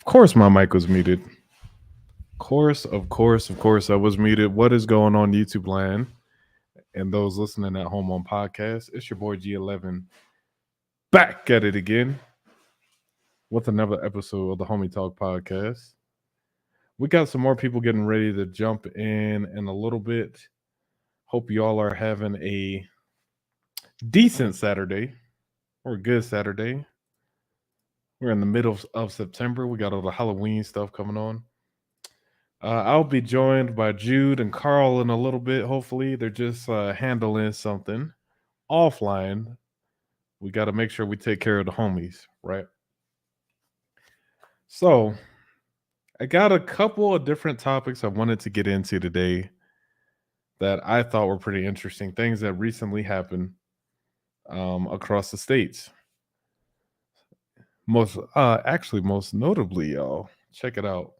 course my mic was muted. Of course I was muted. What is going on YouTube land and those listening at home on podcast? It's your boy G11 back at it again with another episode of the Homie Talk Podcast. We got some more people getting ready to jump in a little bit. Hope y'all are having a decent Saturday or a good Saturday. We're in the middle of September. We got all the Halloween stuff coming on. I'll be joined by Jude and Carl in a little bit. Hopefully, they're just handling something offline. We got to make sure we take care of the homies, right? So, I got a couple of different topics I wanted to get into today that I thought were pretty interesting. Things that recently happened across the states. Most notably, y'all, check it out.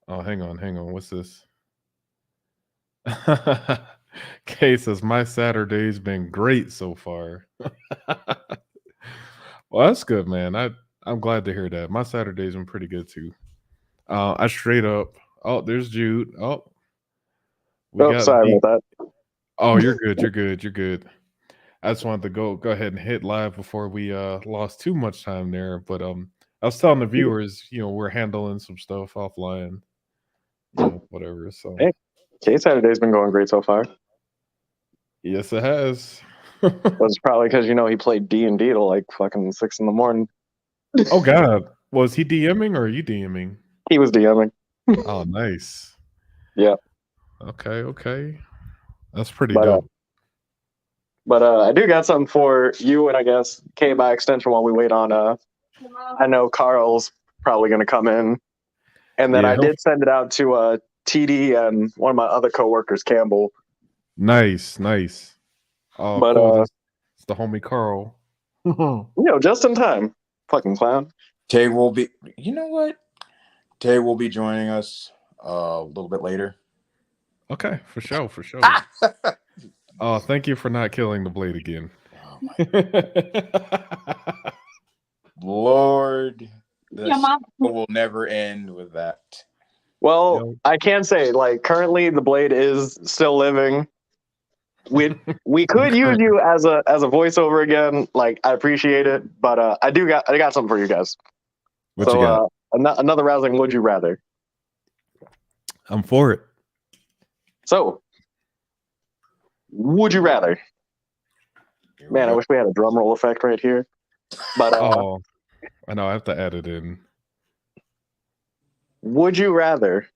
Oh, hang on. What's this? Kay says, my Saturday's been great so far. Well, that's good, man. I'm glad to hear that. My Saturday's been pretty good too. I straight up. Oh, there's Jude. Oh, sorry about that. Oh, you're good. You're good. I just wanted to go ahead and hit live before we lost too much time there. But I was telling the viewers, we're handling some stuff offline. Whatever. So hey, Saturday's been going great so far. Yes, it has. That's probably because he played D&D till like fucking 6 a.m. Oh God, was he DMing or are you DMing? He was DMing. Oh, nice. Yeah. Okay. That's pretty dope. But I do got something for you and I guess Kay by extension while we wait on. I know Carl's probably going to come in. And then I did send it out to TD and one of my other coworkers, Campbell. Nice. Oh, but cool. It's the homie Carl. Just in time. Fucking clown. Tay will be. You know what? Tay will be joining us a little bit later. Okay, for sure. Oh, thank you for not killing the blade again. Oh my Lord. This will never end with that. Well, I can say, currently the blade is still living. We could use you as a voiceover again. I appreciate it, but I got something for you guys. What you got? Another rousing would you rather. I'm for it. So, would you rather? Man, I wish we had a drum roll effect right here. But I know I have to add it in. Would you rather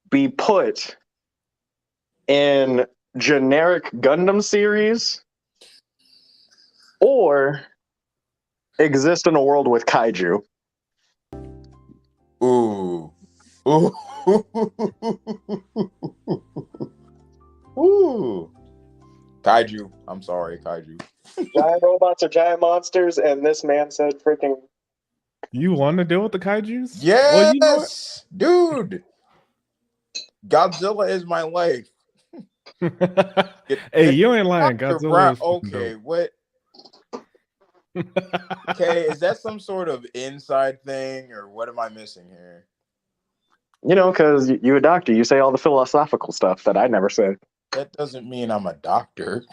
be put in generic Gundam series or exist in a world with kaiju? Ooh. Kaiju. I'm sorry, kaiju. Giant robots are giant monsters, and this man said freaking... You want to deal with the kaijus? Yes! Well, dude! Godzilla is my life. Hey, you ain't lying. Godzilla is okay, what? Okay, is that some sort of inside thing, or what am I missing here? Because you're a doctor. You say all the philosophical stuff that I never say. That doesn't mean I'm a doctor.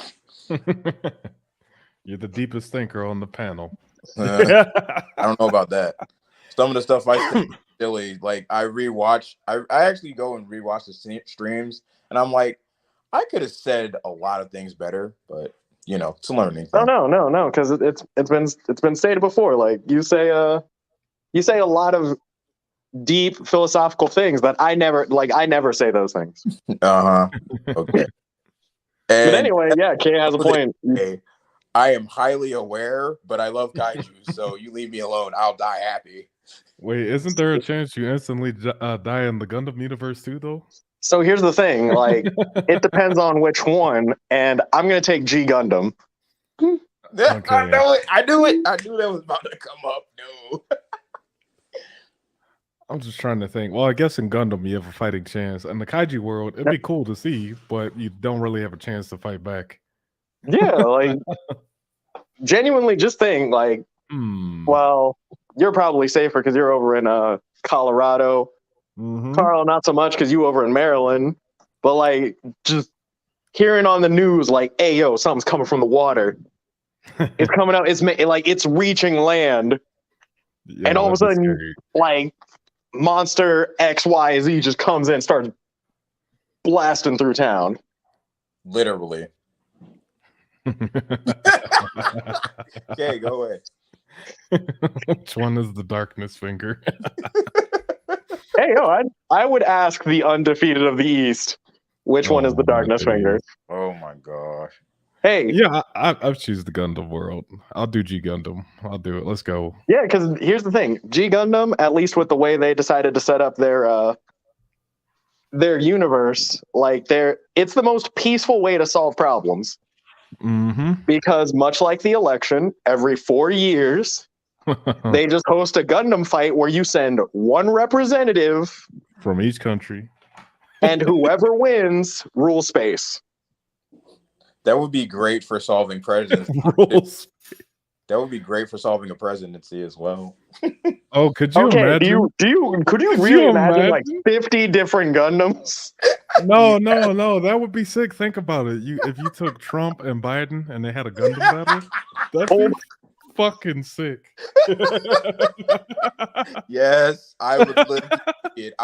You're the deepest thinker on the panel. I don't know about that. Some of the stuff I think silly. I actually go and rewatch the streams, and I'm like, I could have said a lot of things better, but it's a learning thing. No, because it's been stated before. You say a lot of deep philosophical things that I never say those things. Okay. But anyway, yeah, Kay has a point. I am highly aware, but I love kaiju, so you leave me alone. I'll die happy. Wait, isn't there a chance you instantly die in the Gundam universe too, though? So here's the thing, it depends on which one, and I'm gonna take G Gundam. Okay. I know it. I knew that was about to come up. No. I'm just trying to think. Well, I guess in Gundam you have a fighting chance. In the kaiju world, it'd be cool to see, but you don't really have a chance to fight back. Yeah, genuinely just think, well, you're probably safer because you're over in Colorado. Mhm. Carl, not so much because you over in Maryland. But like, just hearing on the news, like, hey, yo, something's coming from the water. It's coming out. It's reaching land, Yeah, and all of a that'd be sudden, scary. like, monster XYZ just comes in and starts blasting through town. Literally. Okay, go away. Which one is the darkness finger? Hey, yo, I would ask the undefeated of the East, which one is the Oh, my darkness finger? days. Oh my gosh. Hey, Yeah, I've choose the Gundam world. I'll do G Gundam. I'll do it. Let's go. yeah, because here's the thing: G Gundam, at least with the way they decided to set up their universe, like it's the most peaceful way to solve problems. Mm-hmm. Because much like the election, every 4 years they just host a Gundam fight where you send one representative, From each country. and whoever wins rules space. That would be great for solving presidency. Rules. That would be great for solving a presidency as well. Oh, could you Okay, imagine? could you Could really you imagine like imagine? 50 different Gundams? No, that would be sick. Think about it. If you took Trump and Biden and they had a Gundam battle, that'd Oh, be fucking sick. Yes, I would live to see it.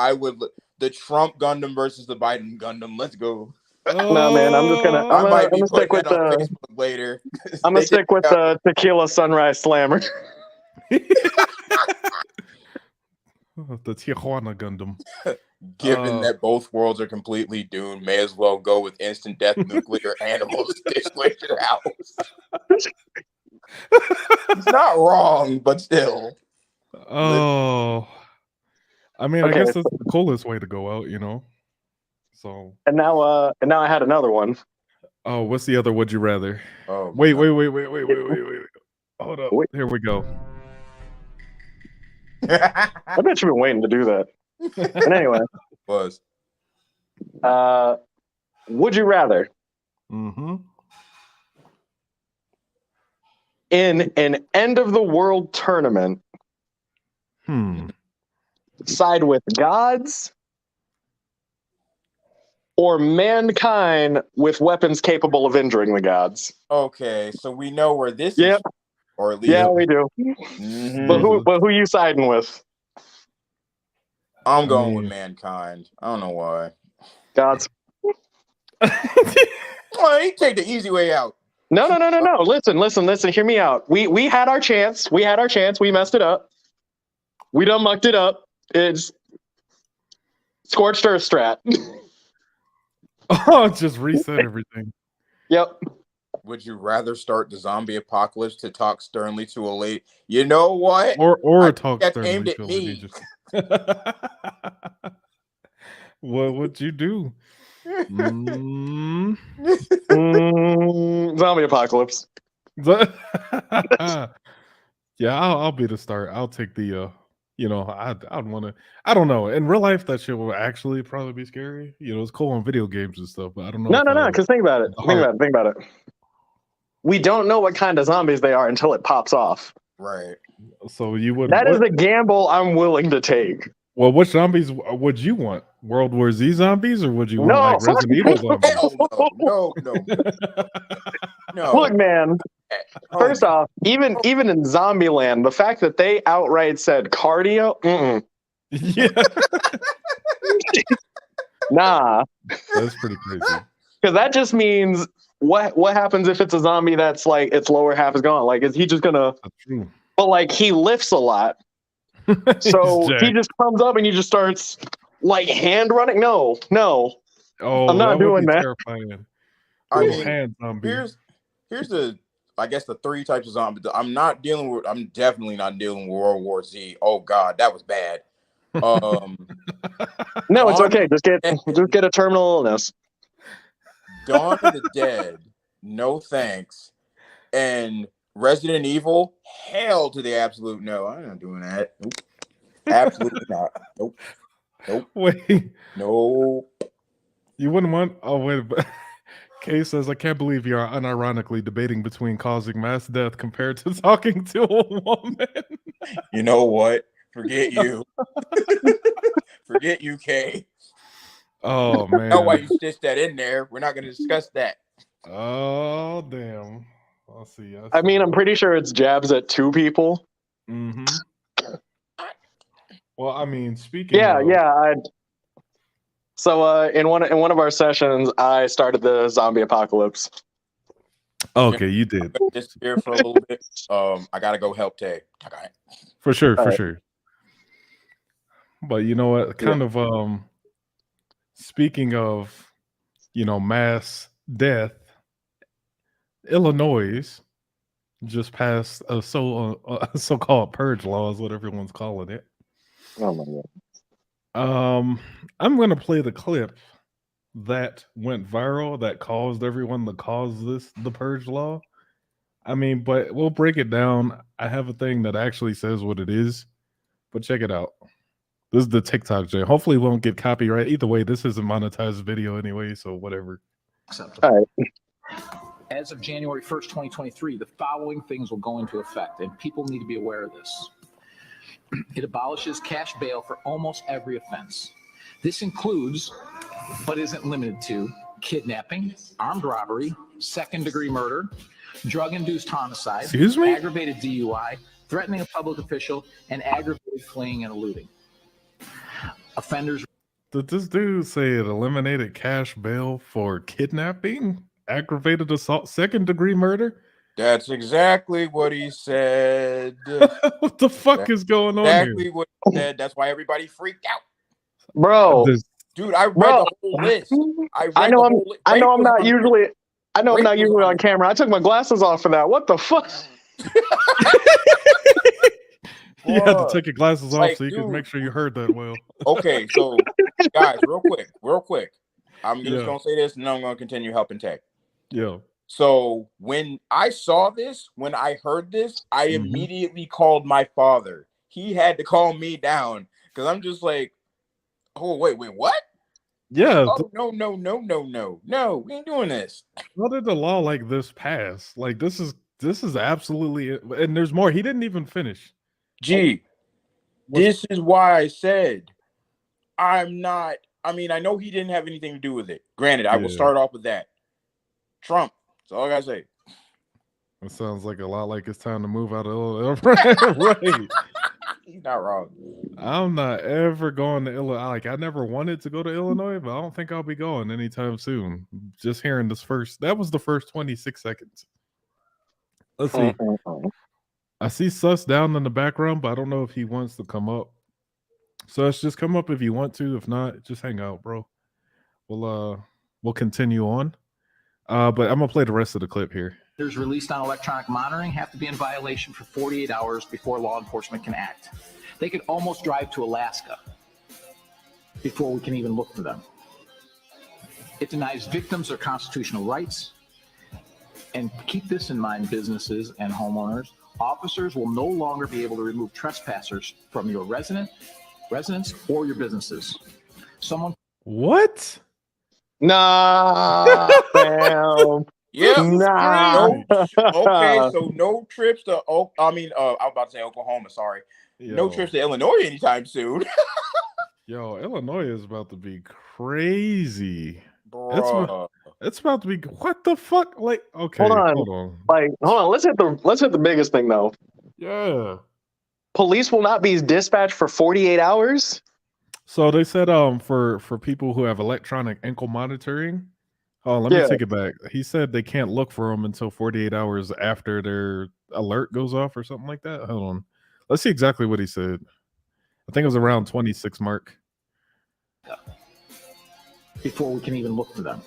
The Trump Gundam versus the Biden Gundam. Let's go. no, man, I'm just gonna I might I'm be gonna stick putting with that on the Facebook later. I'm gonna stick with the Tequila Sunrise Slammer. The Tijuana Gundam. Given that both worlds are completely doomed, may as well go with instant death nuclear animals destroy your house. It's not wrong, but still. Oh, I mean, Okay. I guess that's the coolest way to go out, you know. So, And now I had another one. oh, what's the other? Would you rather? Oh, Wait. no. Hold up. Wait. Here we go. I bet you've been waiting to do that. And anyway, Was. would you rather Mm-hmm. in an end of the world tournament side with gods or mankind with weapons capable of injuring the gods? Okay, so we know where this Yep. is, or at least Yeah, we do. Mhm. But who you siding with? I'm going with mankind. I don't know why. Gods. Well, you take the easy way out. No. Listen. Hear me out. We had our chance. We messed it up. We done mucked it up. It's scorched earth strat. Oh, just reset everything. Yep. Would you rather start the zombie apocalypse to talk sternly to a lady? You know what? Or talk that's sternly aimed at to a me. lady. What would you do? Zombie apocalypse. Yeah, I'll be the start. I'll take the I'd want to. I don't know. In real life, that shit will actually probably be scary. You know, it's cool on video games and stuff, but I don't know. No. Because think about it. Think about it. We don't know what kind of zombies they are until it pops off. Right. So you would. That is a gamble I'm willing to take. Well, which zombies would you want? World War Z zombies, or would you want like Resident Evil zombies? Hell no. Look, man. First off, even in Zombieland, the fact that they outright said cardio, yeah, nah, that's pretty crazy. because that just means what happens if it's a zombie that's like its lower half is gone? Like, is he just gonna? That's true. But like, he lifts a lot, so he just comes up and he just starts like hand running. No, Oh, I'm not doing that. Terrifying. I mean, hand zombie. Here's the three types of zombies. I'm definitely not dealing with World War Z. Oh God, that was bad. No, it's okay. Just get a terminal illness. Dawn of the Dead, no thanks. And Resident Evil, hell to the absolute no. I'm not doing that. Nope. Absolutely not. Nope. Wait. No. You wouldn't want. Oh wait. Kay says, I can't believe you are unironically debating between causing mass death compared to talking to a woman. You know what? Forget you. Forget you, Kay. Oh, man. Know why you stitched that in there. We're not going to discuss that. Oh, damn. I'll see. I mean, I'm pretty sure it's jabs at two people. Mm-hmm. Well, I mean, speaking Yeah, of... yeah. So in one of our sessions, I started the zombie apocalypse. Okay, you did. I'm gonna disappear for a little bit. I gotta go help Tay. Okay. For sure, All right. sure. But you know what? Kind of speaking of, mass death, Illinois just passed a so-called purge law, is what everyone's calling it. Oh my God. I'm gonna play the clip that went viral that caused everyone to cause the purge law. I mean, but we'll break it down. I have a thing that actually says what it is, but check it out. This is the TikTok jam. Hopefully, we won't get copyright. Either way, this is a monetized video anyway, so whatever. All right. As of January 1st, 2023, the following things will go into effect, and people need to be aware of this. It abolishes cash bail for almost every offense. This includes, but isn't limited to, kidnapping, armed robbery, second-degree murder, drug-induced homicide, Excuse me? aggravated DUI, threatening a public official, and aggravated fleeing and eluding. Offenders. Did this dude say it eliminated cash bail for kidnapping, aggravated assault, second-degree murder? That's exactly what he said. What the fuck is going on Exactly here? what he said. That's why everybody freaked out. Bro, Dude, I read the whole list. I know I'm not usually on camera. I took my glasses off for that. What the fuck? You had to take your glasses off Like, so you could dude. make sure you heard that well. Okay, so guys, real quick. I'm just Yeah. gonna say this, and then I'm gonna continue helping Tay. Yeah. So when I saw this, when I heard this, I Mhm. immediately called my father. He had to calm me down because I'm just like, oh wait, what? Yeah. Oh no, we ain't doing this. How did the law like this pass? Like this is absolutely, and there's more. He didn't even finish. Gee, this is why I said I'm not. I mean, I know he didn't have anything to do with it. Granted, I will Yeah. start off with that. Trump. That's all I gotta say. It sounds like a lot like it's time to move out of Illinois. Right. He's not wrong. I'm not ever going to Illinois. Like I never wanted to go to Illinois, but I don't think I'll be going anytime soon. Just hearing that was the first 26 seconds. Let's see. I see Sus down in the background, but I don't know if he wants to come up. Sus, just come up if you want to. If not, just hang out, bro. We'll continue on. But I'm gonna play the rest of the clip here. Orders released on electronic monitoring have to be in violation for 48 hours before law enforcement can act. They could almost drive to Alaska before we can even look for them. It denies victims their constitutional rights. And keep this in mind, businesses and homeowners. Officers will no longer be able to remove trespassers from your residence or your businesses. What? Nah, fam. Yeah. Nah. Okay, so no trips to I was about to say Oklahoma, sorry. No trips to Illinois anytime soon. Yo, Illinois is about to be crazy. Bro. It's about to be what the fuck? Like, okay, Hold on. Hold on. Let's hit the biggest thing though. Yeah. Police will not be dispatched for 48 hours. So they said for people who have electronic ankle monitoring. Oh, let me take it back. He said they can't look for them until 48 hours after their alert goes off or something like that. Hold on. Let's see exactly what he said. I think it was around 26 mark. Before we can even look for them.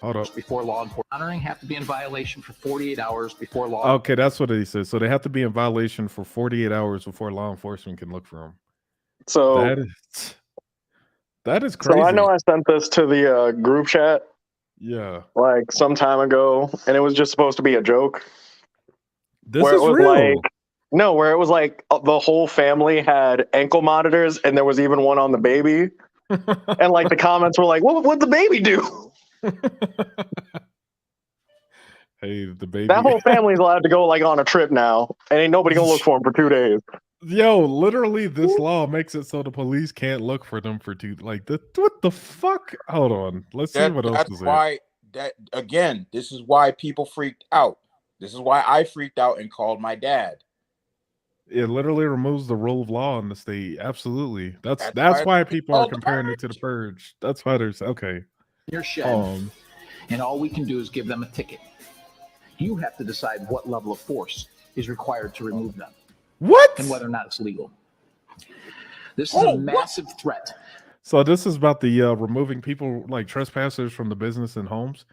Hold up. Before law enforcement monitoring have to be in violation for 48 hours before law. Okay, that's what he said. So they have to be in violation for 48 hours before law enforcement can look for them. So that is crazy. So I know I sent this to the group chat. Yeah. Like some time ago, and it was just supposed to be a joke. This is real. Where it was like the whole family had ankle monitors, and there was even one on the baby. And like the comments were like, "What'd the baby do?" Hey, the baby. That whole family's allowed to go like on a trip now, and ain't nobody gonna look for them for 2 days. Yo, literally, this law makes it so the police can't look for them for what the fuck? Hold on, let's see what else That's is why this is why people freaked out. This is why I freaked out and called my dad. It literally removes the rule of law in the state. Absolutely. That's why people are comparing it to the Purge. That's why there's okay. Your shed, and all we can do is give them a ticket. You have to decide what level of force is required to remove them. What? And whether or not it's legal. This is a massive threat. So this is about the removing people like trespassers from the business and homes.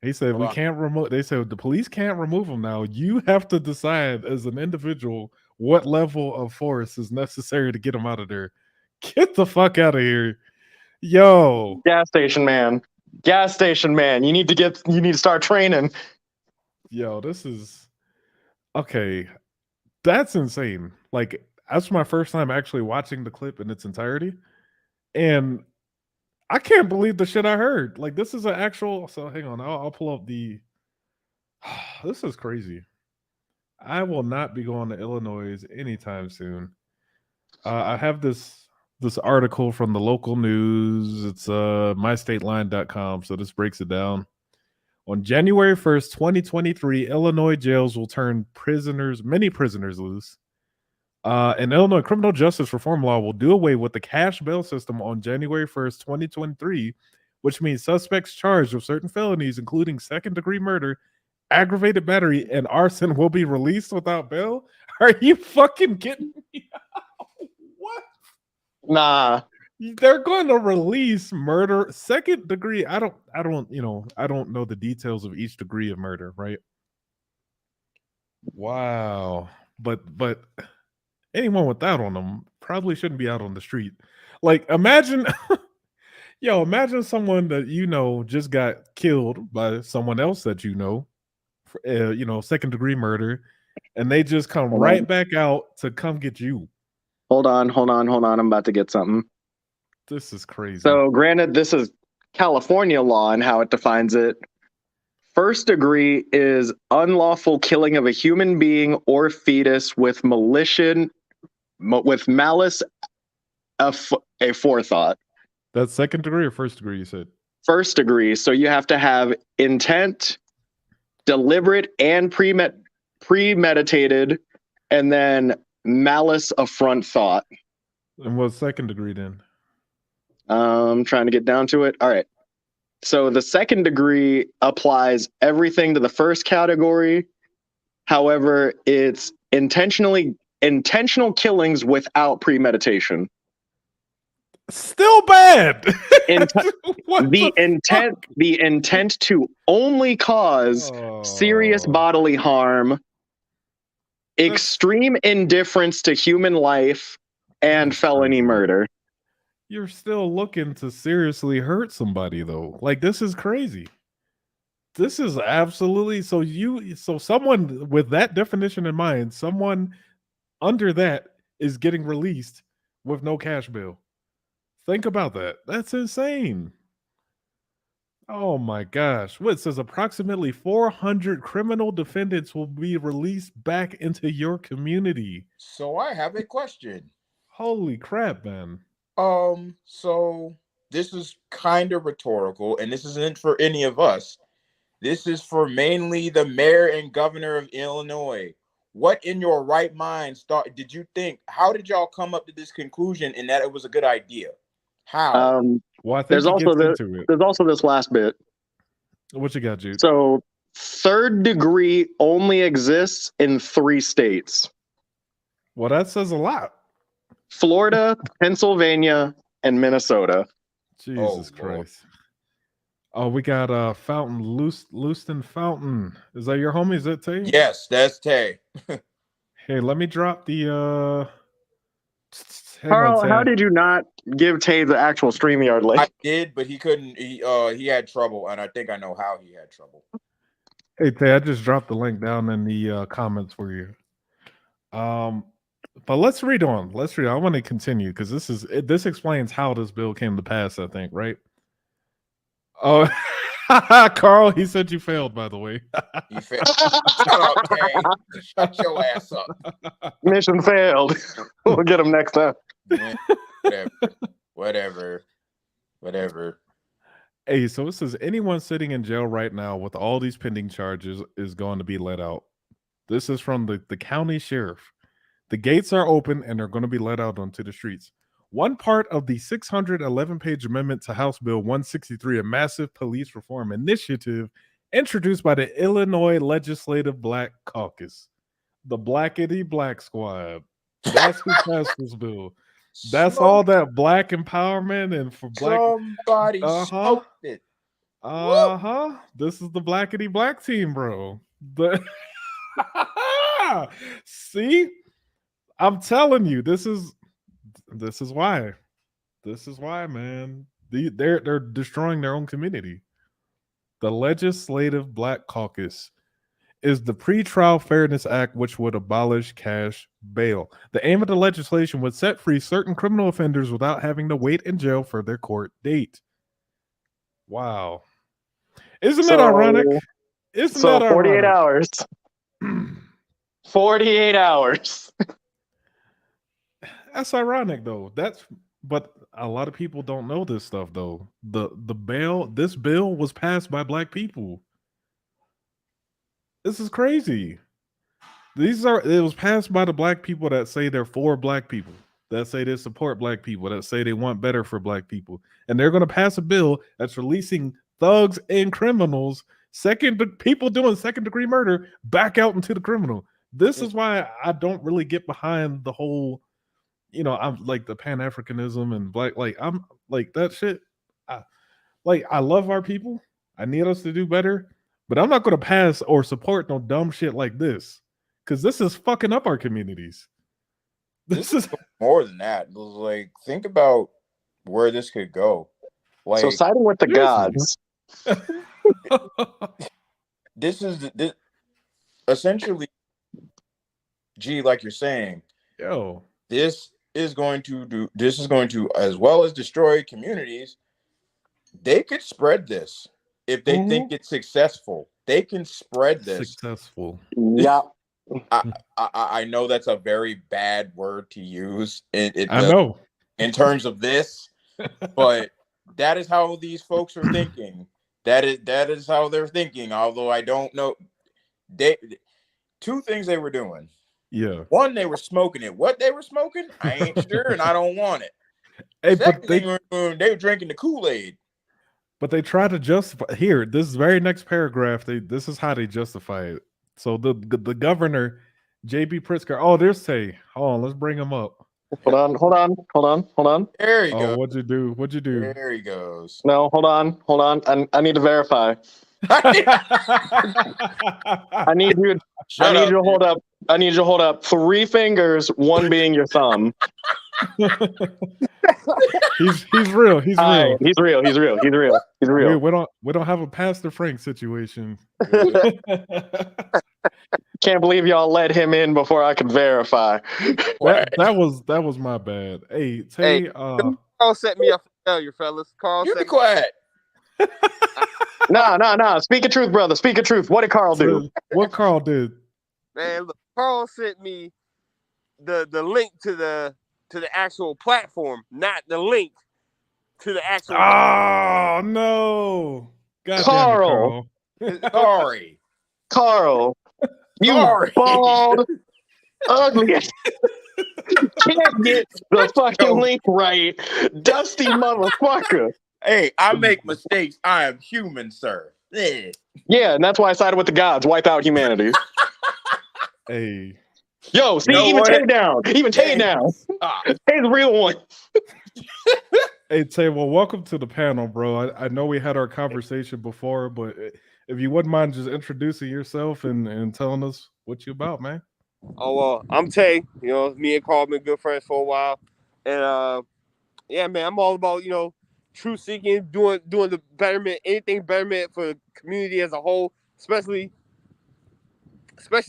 He said we can't remove. They said the police can't remove them now. You have to decide as an individual what level of force is necessary to get them out of there. Get the fuck out of here, yo. Gas station man. You need to start training. Yo, this is okay. That's insane. Like, that's my first time actually watching the clip in its entirety. And I can't believe the shit I heard. Like, this is an actual. So, hang on. I'll pull up the. This is crazy. I will not be going to Illinois anytime soon. I have this article from the local news. It's mystateline.com. So, this breaks it down. On January 1st, 2023, Illinois jails will turn many prisoners loose. And Illinois criminal justice reform law will do away with the cash bail system on January 1st, 2023, which means suspects charged with certain felonies, including second-degree murder, aggravated battery, and arson will be released without bail. Are you fucking kidding me? What? Nah. They're going to release murder, second degree. I don't know the details of each degree of murder, right? Wow. But anyone with that on them probably shouldn't be out on the street. Like, imagine someone that just got killed by someone else that for, second degree murder, and they just come right back out to come get you. Hold on. I'm about to get something. This is crazy. So, granted, this is California law and how it defines it. First degree is unlawful killing of a human being or fetus with malice, aforethought. That's second degree or first degree, you said? First degree. So you have to have intent, deliberate and premeditated, and then malice affront thought. And what's second degree then? I'm trying to get down to it. All right. So the second degree applies everything to the first category. However, it's intentional killings without premeditation. Still bad. The intent to only cause serious bodily harm, extreme indifference to human life, and felony murder. You're still looking to seriously hurt somebody though. Like, this is crazy. This is absolutely so someone with that definition in mind, someone under that is getting released with no cash bail. Think about that. That's insane. Oh my gosh. What says approximately 400 criminal defendants will be released back into your community. So I have a question. Holy crap, man. So this is kind of rhetorical, and this isn't for any of us. This is for mainly the mayor and governor of Illinois. What in your right mind did you think? How did y'all come up to this conclusion and that it was a good idea? How? Well, I think there's also this last bit. What you got, Jude? So third degree only exists in 3 states. Well, that says a lot. Florida, Pennsylvania, and Minnesota. Jesus Christ. Oh, we got Fountain, Leuston Fountain. Is that your homie? Is that Tay? Yes, that's Tay. Hey, let me drop the Carl, how did you not give Tay the actual StreamYard link? I did, but he couldn't. He had trouble, and I think I know how he had trouble. Hey, Tay, I just dropped the link down in the comments for you. But let's read on. I want to continue because this explains how this bill came to pass, I think, right? Oh, Carl, he said you failed, by the way. You failed. Shut up, Kay. Shut your ass up. Mission failed. We'll get him next time. Whatever. Hey, so it says anyone sitting in jail right now with all these pending charges is going to be let out. This is from the county sheriff. The gates are open and they're going to be let out onto the streets. One part of the 611-page amendment to House Bill 163, a massive police reform initiative introduced by the Illinois Legislative Black Caucus, the Blackity Black Squad. That's who passed this bill. That's all that black empowerment and for black. Somebody smoked it. This is the Blackity Black team, bro. See, I'm telling you, this is why. This is why, man. They're destroying their own community. The Legislative Black Caucus is the Pretrial Fairness Act, which would abolish cash bail. The aim of the legislation would set free certain criminal offenders without having to wait in jail for their court date. Wow. Isn't that ironic? Isn't that ironic? 48 hours. 48 hours. That's ironic, though. But a lot of people don't know this stuff, though. This bill was passed by black people. This is crazy. It was passed by the black people that say they're for black people, that say they support black people, that say they want better for black people. And they're going to pass a bill that's releasing thugs and criminals, people doing second-degree murder, back out into the criminal. This is why I don't really get behind the whole, I'm like the Pan-Africanism and black, I'm like that shit. I love our people. I need us to do better, but I'm not going to pass or support no dumb shit like this because this is fucking up our communities. This is more than that. Like, think about where this could go. Like, so siding with the gods. This is essentially, like you're saying, this is going to, as well as destroy communities. They could spread this if they think it's successful. They can spread this. Successful. Yeah. I know that's a very bad word to use. I know in terms of this, but that is how these folks are thinking. That is how they're thinking. Although I don't know, two things they were doing. Yeah. One, they were smoking it. What they were smoking, I ain't sure, and I don't want it. Hey, Second thing, they were drinking the Kool-Aid. But they try to justify here. This very next paragraph. This is how they justify it. So the governor, J.B. Pritzker. Oh, there's Tay. Hold on, let's bring him up. Hold on. There he goes. What'd you do? There he goes. No, hold on. I need to verify. I need you to hold up. I need you to hold up 3 fingers, one being your thumb. He's real. He's real. He's real. We don't have a Pastor Frank situation. Can't believe y'all let him in before I could verify. That was my bad. Hey, Tay. Carl set me up for failure, fellas. Carl, you be quiet. Nah. Speak of truth, brother. Speak of truth. What did Carl do? What Carl did? Man, look, Carl sent me the link to the actual platform, not the link to the actual. Oh no! God Carl. Damn it, Sorry, Carl. You bald, ugly. Can't get the fucking link right, dusty motherfucker. Hey, I make mistakes. I am human, sir. Yeah, and that's why I sided with the gods. Wipe out humanity. Hey. Yo, see, even Tay down. Even Tay down. Tay's the real one. Hey, Tay, well, welcome to the panel, bro. I know we had our conversation before, but if you wouldn't mind just introducing yourself and telling us what you about, man. Oh, well, I'm Tay. Me and Carl been good friends for a while. And, yeah, man, I'm all about, truth seeking, doing the betterment, anything betterment for the community as a whole, especially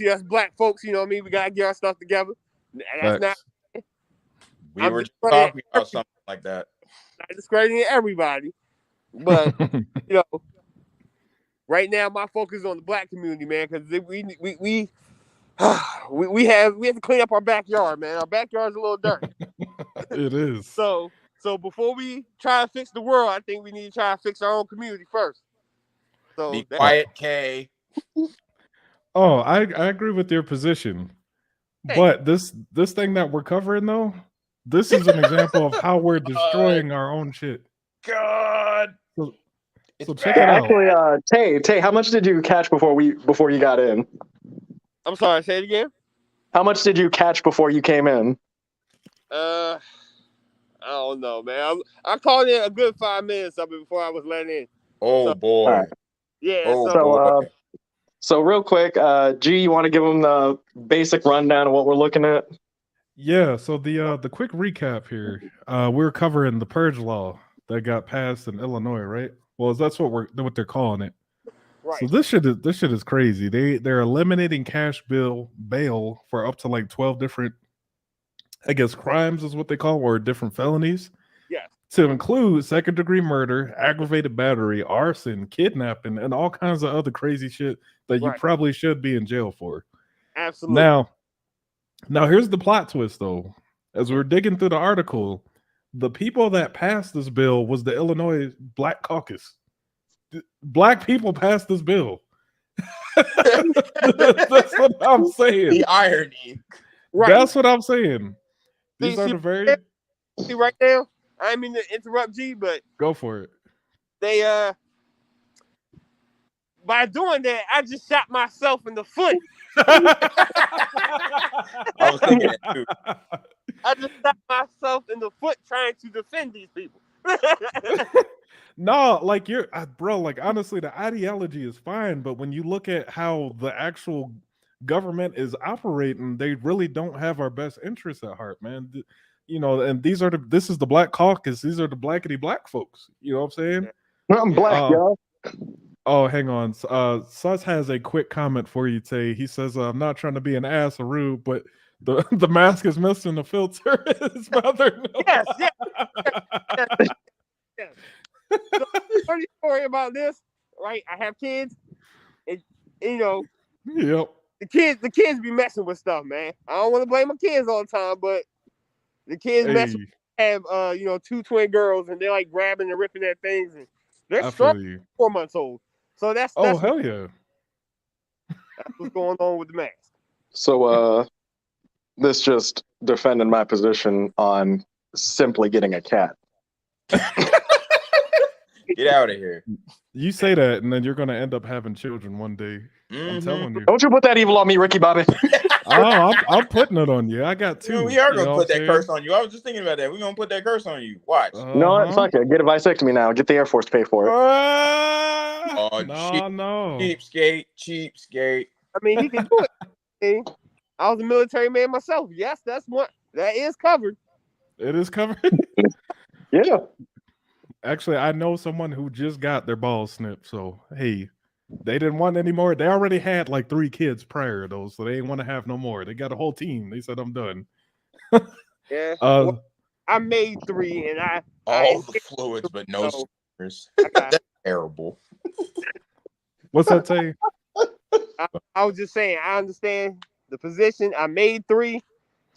us black folks, you know what I mean? We gotta get our stuff together. That's not. We were talking about something like that. Not discrediting everybody. But you know, right now my focus is on the black community, man, because we have to clean up our backyard, man. Our backyard's a little dirty. It is. So before we try to fix the world, I think we need to try to fix our own community first. So Be quiet, Kay. Oh, I agree with your position. Hey. But this thing that we're covering though, this is an example of how we're destroying our own shit. God. So check it out. Actually, Tay, how much did you catch before you got in? I'm sorry, say it again. How much did you catch before you came in? I don't know, man. I called in a good 5 minutes of it before I was let in. Oh boy. Right. Yeah. Oh So, boy. So real quick, G, you want to give them the basic rundown of what we're looking at? Yeah, so the quick recap here. We're covering the Purge law that got passed in Illinois, right? Well, that's what they're calling it. Right. So this shit is crazy. They're eliminating cash bail for up to like 12 different, I guess, crimes is what they call, or different felonies. Yes. To include second-degree murder, aggravated battery, arson, kidnapping, and all kinds of other crazy shit that you probably should be in jail for. Absolutely. Now here's the plot twist, though. As we're digging through the article, the people that passed this bill was the Illinois Black Caucus. Black people passed this bill. That's what I'm saying. The irony. Right. That's what I'm saying. These are the very... See right now, I didn't mean to interrupt G, but... Go for it. They, by doing that, I just shot myself in the foot. I was thinking it too. I just shot myself in the foot trying to defend these people. No, like bro, like honestly, the ideology is fine, but when you look at how the actual government is operating, they really don't have our best interests at heart, man. You know, and this is the Black Caucus. These are the blackity black folks. You know what I'm saying? I'm black, y'all. Oh, hang on. Sus has a quick comment for you, Tay. He says, I'm not trying to be an ass or rude, but the mask is missing the filter. His mother knows. Yes. So, funny story about this, right? I have kids, and you know, yep. The kids be messing with stuff, man. I don't want to blame my kids all the time, but the kids have 2 twin girls, and they're like grabbing and ripping at things, and they're strong. 4 months old. So that's hell yeah. That's what's going on with the mask. So this just defended my position on simply getting a cat. Get out of here. You say that, and then you're going to end up having children one day. I'm telling you. Don't you put that evil on me, Ricky Bobby. I'm putting it on you. I got 2. We are going to put that curse on you. I was just thinking about that. We're going to put that curse on you. Watch. No, fuck it. Get a vasectomy now. Get the Air Force to pay for it. No. Cheapskate. I mean, he can do it. I was a military man myself. Yes, that is covered. It is covered? Yeah. Actually, I know someone who just got their balls snipped. So, hey, they didn't want any more. They already had like 3 kids prior to those, so they didn't want to have no more. They got a whole team. They said, I'm done. Yeah. I made 3, and all the fluids, but no stickers. That's terrible. What's that say? I was just saying, I understand the position. I made 3,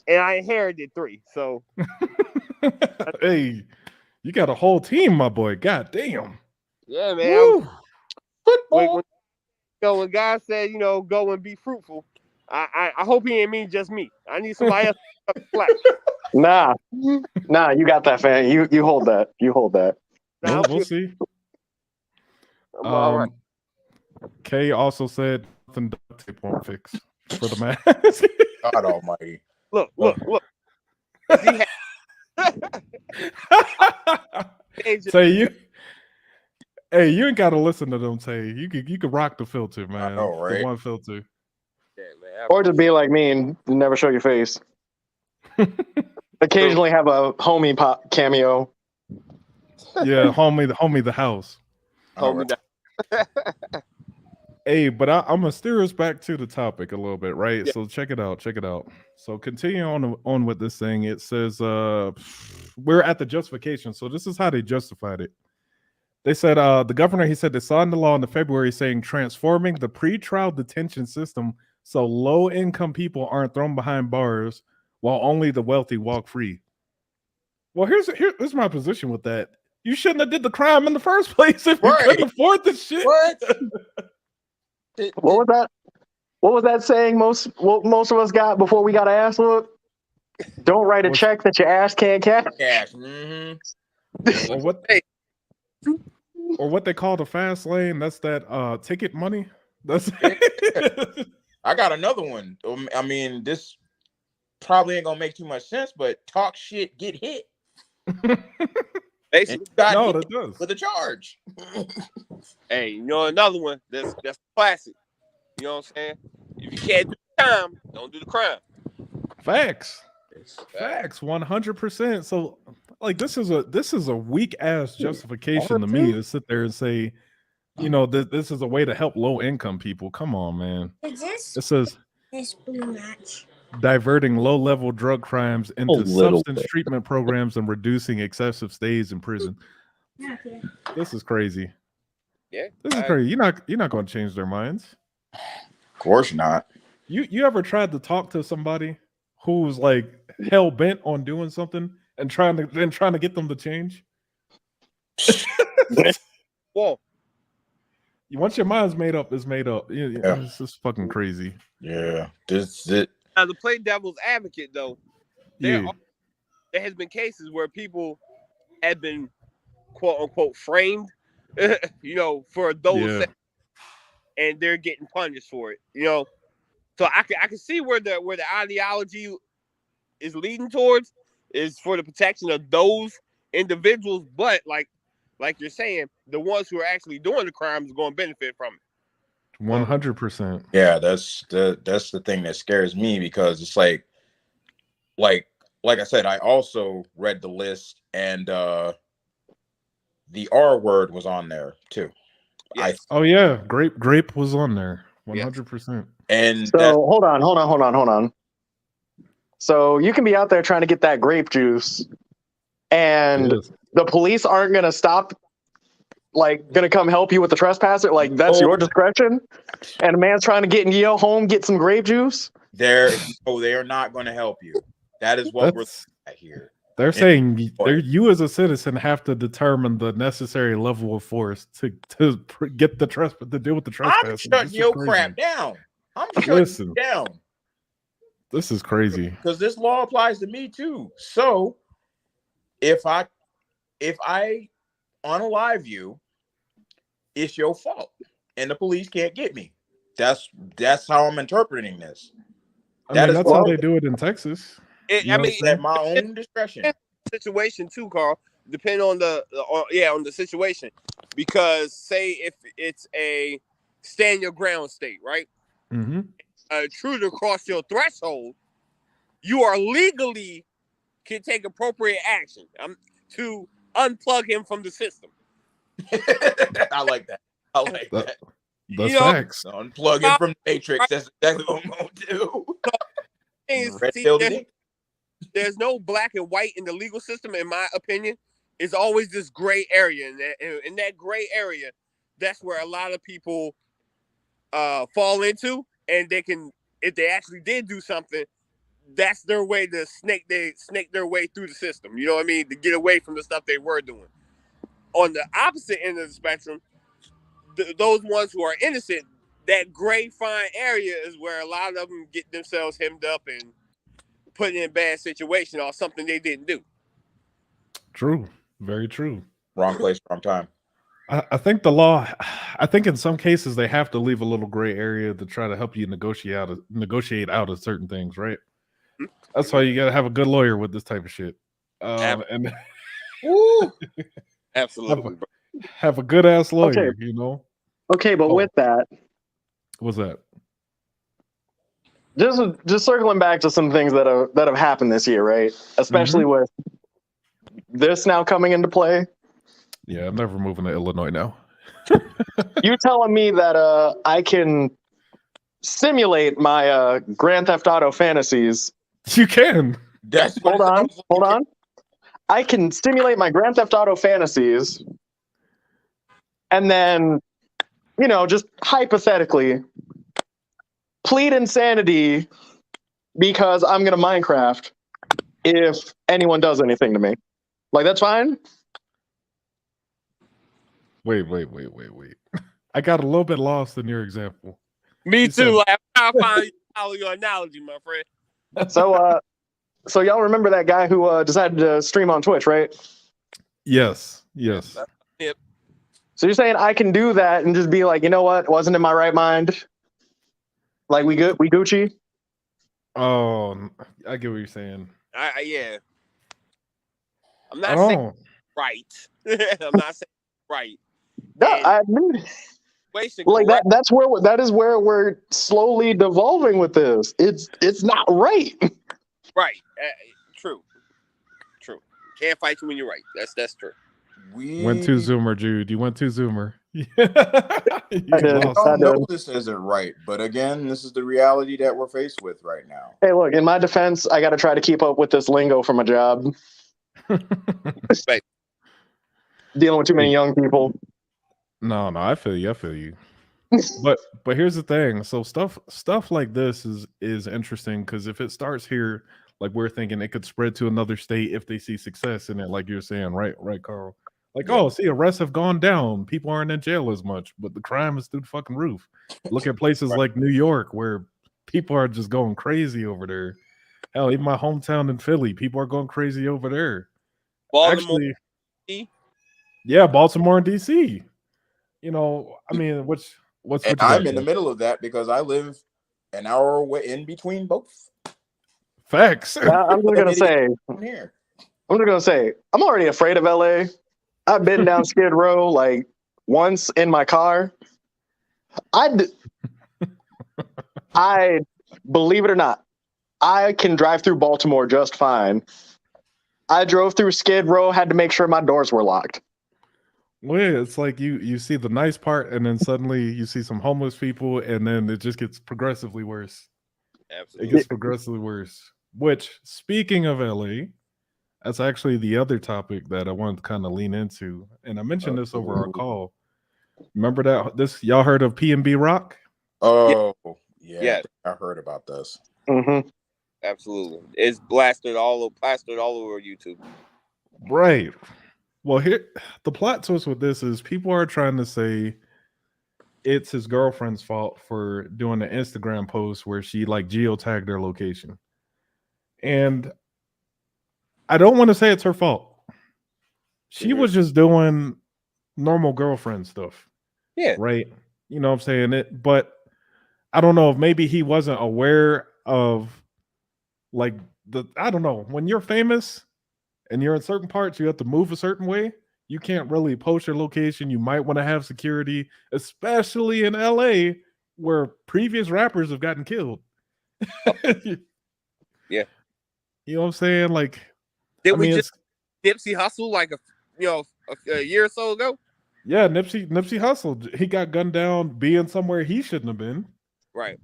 and I inherited 3. So, hey, you got a whole team, my boy. God damn. Yeah, man. When God said, go and be fruitful, I hope he didn't mean just me. I need somebody else to flat. Nah, you got that, fan. You hold that. You hold that. We'll see. All right. Kay also said nothing duct tape won't fix for the mask. God almighty. Look. You ain't gotta listen to them say you could rock the filter, man. I know, right? The one filter. Yeah, man. Or just be like me and never show your face. Occasionally have a homie pop cameo. Yeah, homie the house. Homie. Hey, but I'm gonna steer us back to the topic a little bit, right? Yeah. So check it out. So continue on with this thing. It says we're at the justification. So this is how they justified it. They said the governor, he said they signed the law in February saying transforming the pretrial detention system so low-income people aren't thrown behind bars while only the wealthy walk free. Well, here's my position with that. You shouldn't have did the crime in the first place if you couldn't afford the shit. What? What was that? What was that saying? Most of us got before we got an ass whoop. Don't write a check that your ass can't cash. Cash. Or what they call the fast lane. That's that ticket money. That's I got another one. I mean, this probably ain't gonna make too much sense, but talk shit, get hit. Basically, no, that does with a charge. Hey, you know another one that's classic. You know what I'm saying? If you can't do the time, don't do the crime. Facts, 100%. So, like, this is a weak ass justification to me to sit there and say, you know, this is a way to help low income people. Come on, man. It says diverting low level drug crimes into substance treatment programs and reducing excessive stays in prison. This is crazy. Yeah, this is crazy. You're not going to change their minds. Of course not. You ever tried to talk to somebody who's like hell bent on doing something and trying to get them to change? Whoa. Once your mind's made up, it's made up. Yeah. It's just fucking crazy. Yeah, this is it. Now, to play devil's advocate, though, there has been cases where people have been quote unquote framed, you know, for those, and they're getting punished for it. You know, so I can see where the ideology is leading towards is for the protection of those individuals, but like you're saying, the ones who are actually doing the crimes are going to benefit from it. 100%. Yeah, that's the thing that scares me, because it's like I said, I also read the list, and the R word was on there too. Yes. Grape was on there. 100%. And so hold on. So you can be out there trying to get that grape juice, and the police aren't going to stop, like, going to come help you with the trespasser. Like, that's your discretion. And a man's trying to get in your home, get some grape juice. They are not going to help you. That is what we're at here. They're saying you as a citizen have to determine the necessary level of force to get the to deal with the trespass. I'm shutting your crap down. I'm shutting you down. This is crazy. Because this law applies to me too. So if I unalive you, it's your fault, and the police can't get me. That's how I'm interpreting this. That's how they do it in Texas. At my own discretion. Situation too, Carl. Depending on the situation, because say if it's a stand your ground state, right? Mm-hmm. An intruder cross your threshold, you are legally can take appropriate action to unplug him from the system. I like that. The facts. Unplug him from the Matrix. That's exactly what I'm going to do. There's no black and white in the legal system, in my opinion. It's always this gray area. In that gray area, that's where a lot of people fall into. And they can, if they actually did do something, that's their way to snake their way through the system. You know what I mean? To get away from the stuff they were doing. On the opposite end of the spectrum, those ones who are innocent, that gray fine area is where a lot of them get themselves hemmed up and put in a bad situation or something they didn't do. True. Very true. Wrong place, wrong time. I think the law, I think in some cases they have to leave a little gray area to try to help you negotiate out of certain things, right? Mm-hmm. That's why you got to have a good lawyer with this type of shit. And absolutely. Have a good ass lawyer, you know? Okay, but with that. What's that? Just circling back to some things that have happened this year, right? Especially with this now coming into play. Yeah, I'm never moving to Illinois now. You telling me that I can simulate my Grand Theft Auto fantasies? You can. Hold on. I can simulate my Grand Theft Auto fantasies and then, just hypothetically, plead insanity because I'm gonna Minecraft if anyone does anything to me. Like, that's fine. Wait. I got a little bit lost in your example. Me You too. said- Like, I'm trying to follow your analogy, my friend. So y'all remember that guy who decided to stream on Twitch, right? Yes. Yep. So you're saying I can do that and just be like, you know what? Wasn't in my right mind. Like, we good? We Gucci? Oh, I get what you're saying. Yeah. I'm I not saying don't. right. I'm not saying right. No, And I mean, situation like correct. that is where we're slowly devolving with this. It's not right. Right. True. Can't fight you when you're right. That's true. Went too Zoomer, Jude. You went too Zoomer. You I did. lost. I I don't know did. this isn't right, but again, this is the reality that we're faced with right now. Hey, look, in my defense, I got to try to keep up with this lingo for my job. Right. Dealing with too many young people. No, I feel you. But here's the thing. So stuff like this is interesting because if it starts here, like we're thinking, it could spread to another state if they see success in it, like you're saying, right, Carl? Like, Yeah. oh, see, arrests have gone down. People aren't in jail as much, but the crime is through the fucking roof. Look at places like New York where people are just going crazy over there. Hell, even my hometown in Philly, people are going crazy over there. Baltimore. Actually, DC? yeah, Baltimore and DC. I mean, what's what you And got, I'm in the Joe? middle of that because I live an hour away in between both. Facts. I'm just gonna say, Here. I'm already afraid of LA. I've been down Skid Row like once in my car. I believe it or not, I can drive through Baltimore just fine. I drove through Skid Row, had to make sure my doors were locked. Well, yeah, it's like you see the nice part, and then suddenly you see some homeless people, and then it just gets progressively worse. It Absolutely. gets progressively worse. Which, speaking of LA, that's actually the other topic that I wanted to kind of lean into, and I mentioned this over our call. Remember that y'all heard of P&B Rock? Oh, yeah. Yeah. I heard about this. Mm-hmm. Absolutely. It's plastered all over YouTube. Right. Well, here the plot twist with this is people are trying to say it's his girlfriend's fault for doing an Instagram post where she like geotagged their location. And I don't want to say it's her fault. She was just doing normal girlfriend stuff. Yeah. Right. You know what I'm saying? But I don't know if maybe he wasn't aware of like I don't know. When you're famous and you're in certain parts, you have to move a certain way. You can't really post your location. You might want to have security, especially in LA where previous rappers have gotten killed. Yeah. You know what I'm saying? Like, Did I we mean, just Nipsey Hussle like a year or so ago? yeah, Nipsey hustled. He got gunned down being somewhere he shouldn't have been. Right.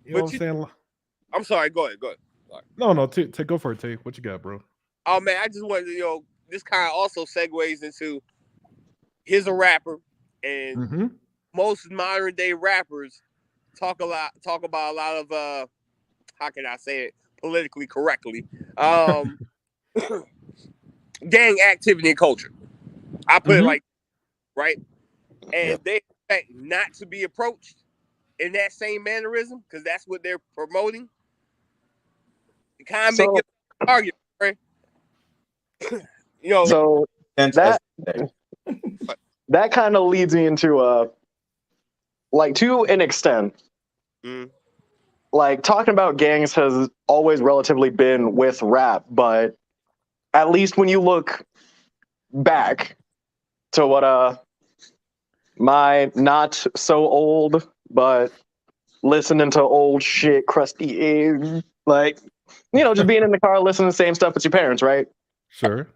You know what I'm saying? I'm sorry. Go ahead. No, go for it, Tay. What you got, bro? Oh man, I just wanted to, this kind of also segues into he's a rapper, and most modern day rappers talk about a lot of how can I say it politically correctly? Gang activity and culture. I put it like right, and they expect not to be approached in that same mannerism because that's what they're promoting. It kind of make it argument, right? So that kind of leads me into like to an extent, like talking about gangs has always relatively been with rap, but at least when you look back to what my not so old but listening to old shit, crusty, like just being in the car listening to the same stuff as your parents, right? Sure.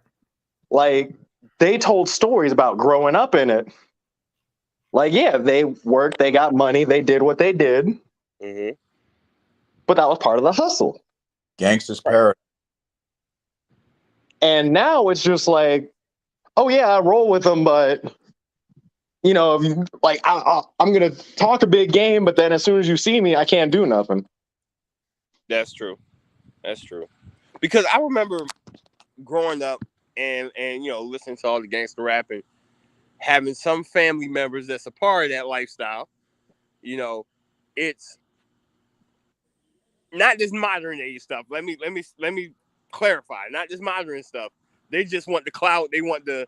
Like, they told stories about growing up in it. Like, yeah, they worked, they got money, they did what they did. But that was part of the hustle. Gangster's paradise. And now it's just like, oh, yeah, I roll with them, but, you know, like I'm gonna talk a big game, but then as soon as you see me, I can't do nothing. That's true. That's true. Because I remember growing up and you know, listening to all the gangster rapping, having some family members that's a part of that lifestyle. You know, it's not this modern age stuff. Let me clarify. Not this modern stuff. They just want the clout. They want the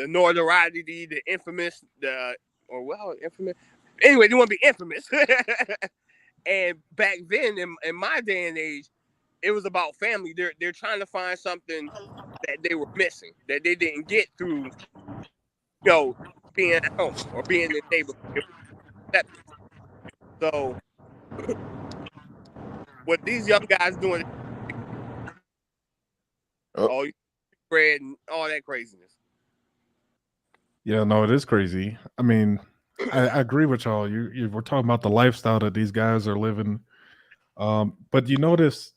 notoriety, the infamous, infamous. Anyway, they want to be infamous. And back then, in my day and age, it was about family. They're trying to find something that they were missing, that they didn't get through, you know, being at home or being in the neighborhood. So what these young guys doing, all bread and all that craziness. Yeah, no, it is crazy. I mean, I agree with y'all. We're talking about the lifestyle that these guys are living. But you notice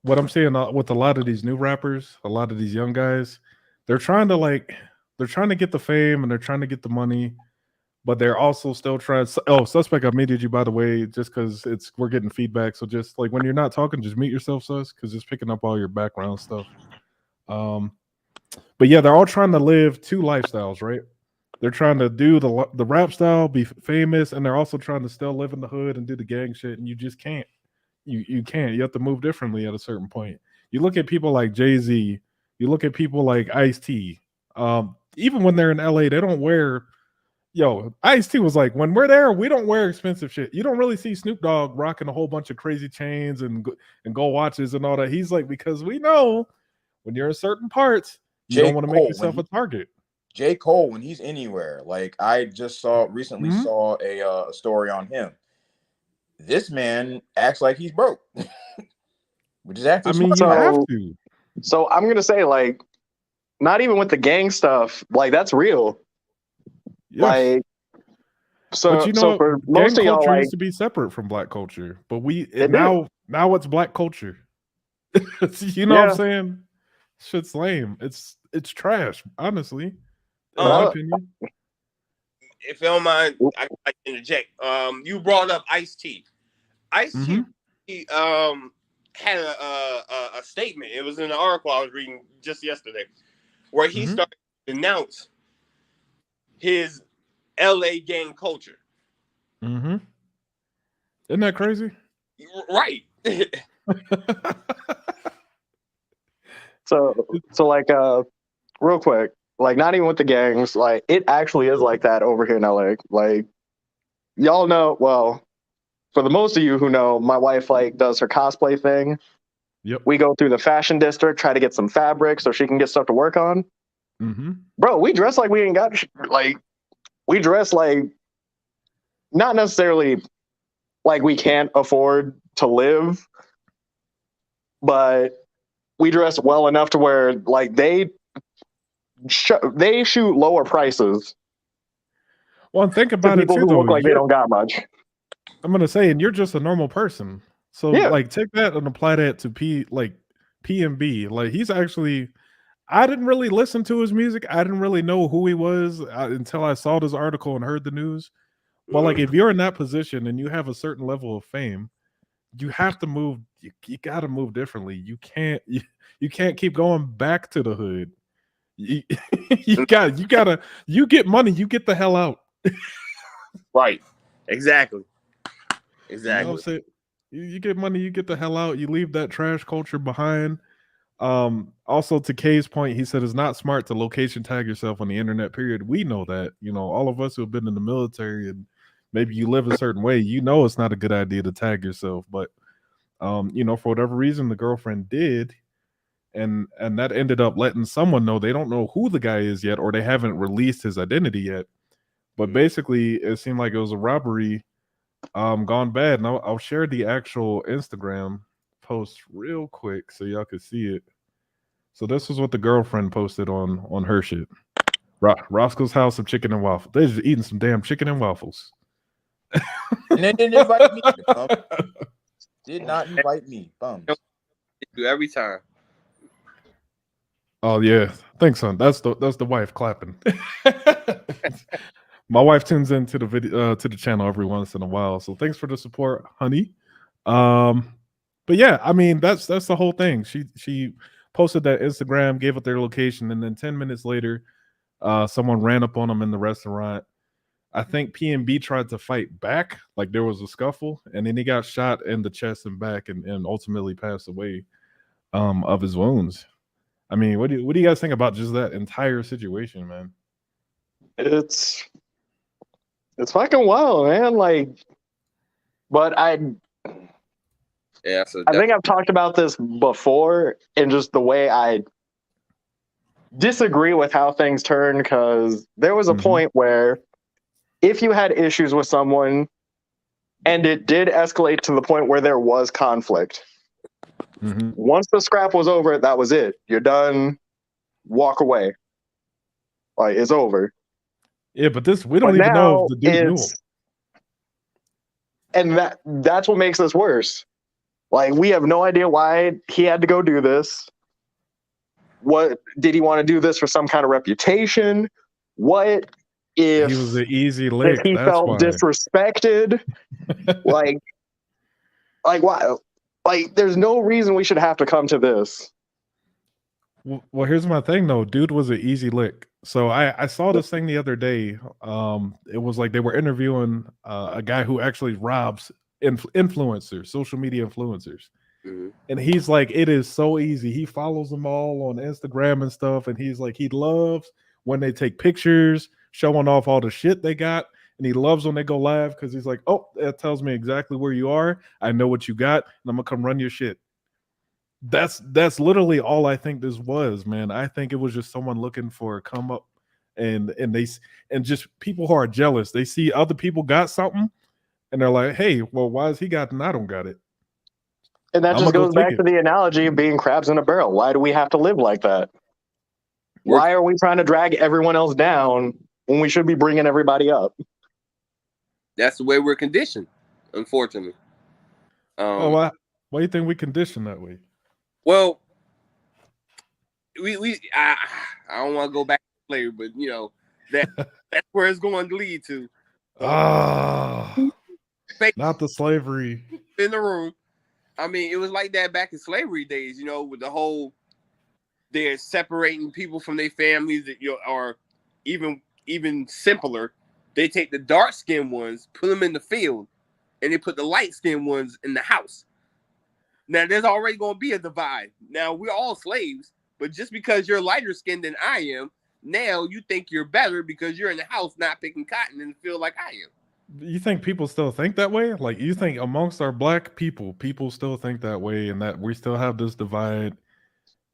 what I'm seeing with a lot of these new rappers, a lot of these young guys, they're trying to get the fame and they're trying to get the money, but they're also still trying. Oh, suspect, I muted you by the way, just because we're getting feedback. So just like when you're not talking, just mute yourself, sus, because it's picking up all your background stuff. But yeah, they're all trying to live two lifestyles, right? They're trying to do the rap style, be famous, and they're also trying to still live in the hood and do the gang shit, and you just can't. You can't. You have to move differently at a certain point. You look at people like Jay-Z, you look at people like Ice-T. Even when they're in LA, they don't wear. Yo, Ice-T was like, when we're there, we don't wear expensive shit. You don't really see Snoop Dogg rocking a whole bunch of crazy chains and gold watches and all that. He's like, because we know when you're in certain parts, you don't want to make yourself a target. J. Cole, when he's anywhere, like I just recently saw a story on him. This man acts like he's broke, which is actually smart. You have to. So I'm gonna say, like, not even with the gang stuff, like that's real. Yes. Like, but you know, for most of y'all, used to be separate from black culture, but now it's black culture. You know what I'm saying? Shit's lame. It's trash, honestly. In my opinion. If you don't mind, I can interject. You brought up Ice-T. Ice-T had a statement. It was in an article I was reading just yesterday, where he started to denounce his LA gang culture. Isn't that crazy? Right. So like real quick, like not even with the gangs, like it actually is like that over here in LA. Like y'all know, well, for the most of you who know, my wife like does her cosplay thing. Yep. We go through the fashion district, try to get some fabric so she can get stuff to work on. Bro, we dress like we ain't got we dress like not necessarily like we can't afford to live, but we dress well enough to where like they shoot lower prices. Well, and think about people it too, who though. Look like they don't got much. I'm gonna say, and you're just a normal person, so like take that and apply that to PNB. Like he's actually, I didn't really listen to his music. I didn't really know who he was until I saw this article and heard the news. But like, if you're in that position and you have a certain level of fame, you have to move. You got to move differently. You can't keep going back to the hood. You get money. You get the hell out. Right. Exactly. You know what I'm saying? You get money. You get the hell out. You leave that trash culture behind. Also, to Kay's point, he said it's not smart to location tag yourself on the internet, period. We know that. You know, all of us who have been in the military and maybe you live a certain way, you know it's not a good idea to tag yourself. But you know, for whatever reason, the girlfriend did, and that ended up letting someone know. They don't know who the guy is yet, or they haven't released his identity yet. But basically, it seemed like it was a robbery gone bad. And I'll share the actual Instagram post real quick so y'all could see it. So this is what the girlfriend posted on her shit. Roscoe's house of chicken and waffles. They're just eating some damn chicken and waffles. And they didn't invite me. Did not invite me. Bums. Do every time. Oh yeah, thanks, son. That's the wife clapping. My wife tunes into the video to the channel every once in a while, so thanks for the support, honey. Um, but yeah, I mean that's the whole thing. She posted that Instagram, gave up their location, and then 10 minutes later, someone ran up on them in the restaurant. I think P&B tried to fight back, like there was a scuffle, and then he got shot in the chest and back, and ultimately passed away of his wounds. I mean, what do you guys think about just that entire situation, man? It's fucking wild, man. Like, but Yeah, so I think I've talked about this before, and just the way I disagree with how things turn. Because there was a Mhm. point where if you had issues with someone, and it did escalate to the point where there was conflict, Mhm. once the scrap was over, that was it. You're done. Walk away. Like, it's over. Yeah, but this we But don't even know if now the dude knew him. and that's what makes this worse. Like, we have no idea why he had to go do this. What did he want to do this for? Some kind of reputation? What if He was an easy if lick. he That's felt why. disrespected? like why? Like, there's no reason we should have to come to this. Well, here's my thing though. Dude was an easy lick. So I saw this thing the other day. It was like they were interviewing a guy who actually robs influencers, social media influencers. Mhm. And he's like, it is so easy. He follows them all on Instagram and stuff. And he's like, he loves when they take pictures showing off all the shit they got. And he loves when they go live because he's like, oh, that tells me exactly where you are. I know what you got, and I'm gonna come run your shit. That's literally all I think this was, man. I think it was just someone looking for a come up, and just people who are jealous. They see other people got something, and they're like, hey, well, why is he got and I don't got it? And that I'm just gonna go goes take back it. to the analogy of being crabs in a barrel. Why do we have to live like that? Why are we trying to drag everyone else down when we should be bringing everybody up? That's the way we're conditioned, unfortunately. Oh, why do you think we condition that way? Well, I don't want to go back to slavery, but you know that's where it's going to lead to. Ah, Fake not the slavery. in the room. I mean, it was like that back in slavery days, you know, with the whole they're separating people from their families that are even simpler. They take the dark skinned ones, put them in the field, and they put the light skinned ones in the house. Now there's already going to be a divide. Now we're all slaves, but just because you're lighter skinned than I am, now you think you're better because you're in the house not picking cotton and feel like I am. You think people still think that way? Like you think amongst our black people still think that way, and that we still have this divide,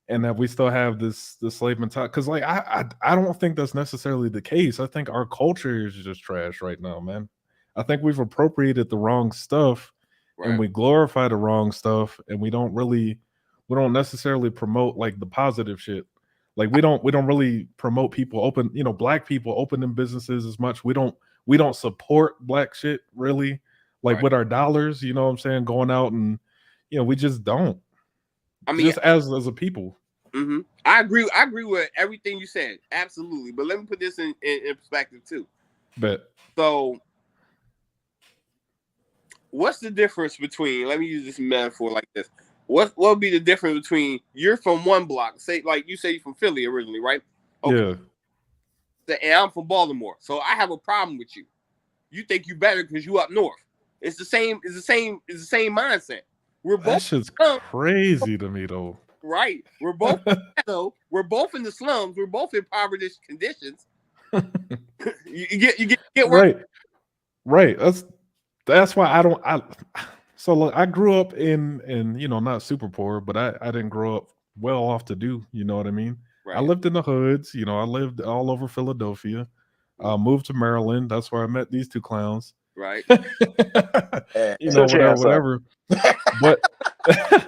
and that we still have this slave mentality? Because like I don't think that's necessarily the case. I think our culture is just trash right now, man. I think we've appropriated the wrong stuff, and Right. we glorify the wrong stuff, and we don't necessarily promote like the positive shit. Like we don't really promote people open, black people opening businesses as much. We don't support black shit really, like Right. with our dollars, you know what I'm saying, going out, and we just don't. I mean, Just as a people. Mm-hmm. I agree with everything you said. Absolutely. But let me put this in perspective too. But So what's the difference between, let me use this metaphor like this. What would be the difference between you're from one block, say like you say you're from Philly originally, right? yeah, And I'm from Baltimore. So I have a problem with you. You think you better because you up north. It's the same mindset. We're that both shit's crazy to me though. right. We're both we're both in the slums. We're both in impoverished conditions. you get where Right. That's why so look, I grew up in not super poor, but I didn't grow up well off to do, you know what I mean? I right. lived in the hoods, I lived all over Philadelphia. Moved to Maryland. That's where I met these two clowns. Right. Whatever. But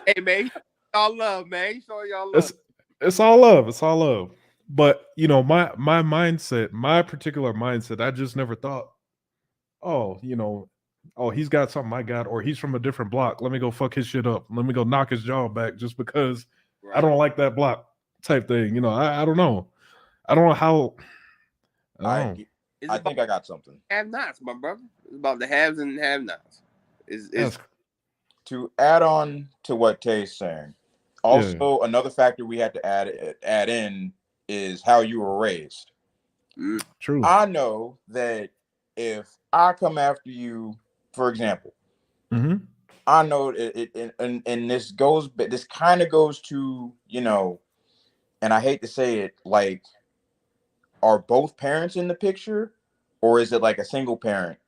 Hey man, y'all love, man. You show y'all love. it's all love. It's all love. But my mindset, my particular mindset, I just never thought, oh, he's got something I got, or he's from a different block. Let me go fuck his shit up. Let me go knock his jaw back just because I Right. don't like that block. type thing. You know, I don't know. I don't know how. I don't know. I think I got something. Have-nots, my brother. It's about the haves and have-nots. Is to add on to what Tay's saying. Also, another factor we had to add in is how you were raised. True. I know that if I come after you, for example, I know and this goes, but this kind of goes to, you know, and I hate to say it, like, are both parents in the picture, or is it like a single parent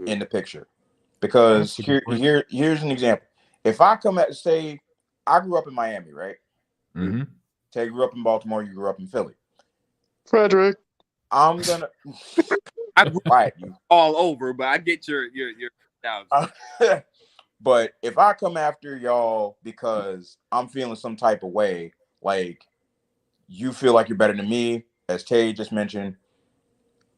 in the picture? Because here's an example. If I come at, say, I grew up in Miami, right? Tay grew up in Baltimore. You grew up in Philly. Frederick. I'm gonna. I grew all over, but I get your But if I come after y'all because I'm feeling some type of way, like you feel like you're better than me, as Tay just mentioned,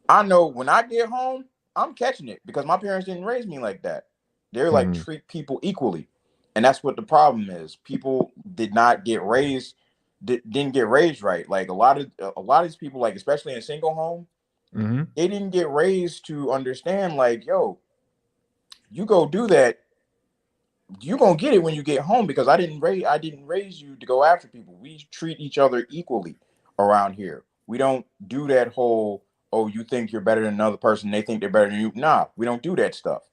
I know when I get home, I'm catching it because my parents didn't raise me like that. They're like treat people equally, and that's what the problem is. People did not get raised, didn't get raised right. Like a lot of these people, like especially in a single home, they didn't get raised to understand. Like, yo, you go do that, you gonna get it when you get home because I didn't raise you to go after people. We treat each other equally around here. We don't do that whole, oh, you think you're better than another person, they think they're better than you. Nah, we don't do that stuff.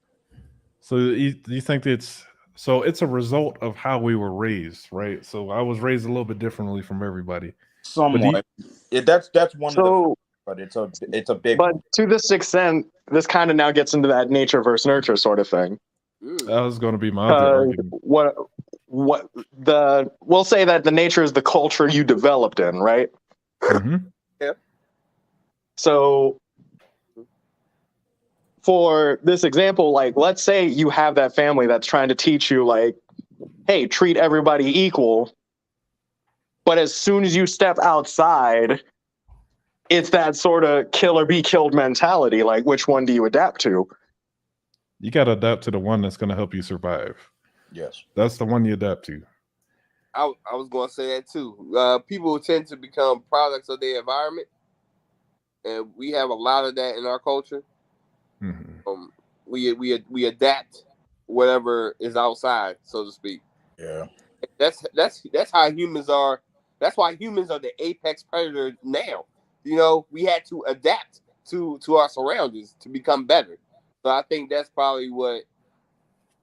So you think it's a result of how we were raised, right? So I was raised a little bit differently from everybody. Somewhat. That's one of the, but it's a big. But to this extent, this kind of now gets into that nature versus nurture sort of thing. That was going to be my other argument. We'll say that the nature is the culture you developed in, right? Yeah. So for this example, like, let's say you have that family that's trying to teach you, like, hey, treat everybody equal. But as soon as you step outside, it's that sort of kill or be killed mentality. Like, which one do you adapt to? You got to adapt to the one that's going to help you survive. Yes. That's the one you adapt to. I was going to say that too. People tend to become products of their environment. And we have a lot of that in our culture. We adapt whatever is outside, so to speak. Yeah. That's how humans are. That's why humans are the apex predator now. You know, we had to adapt to our surroundings to become better. So I think that's probably what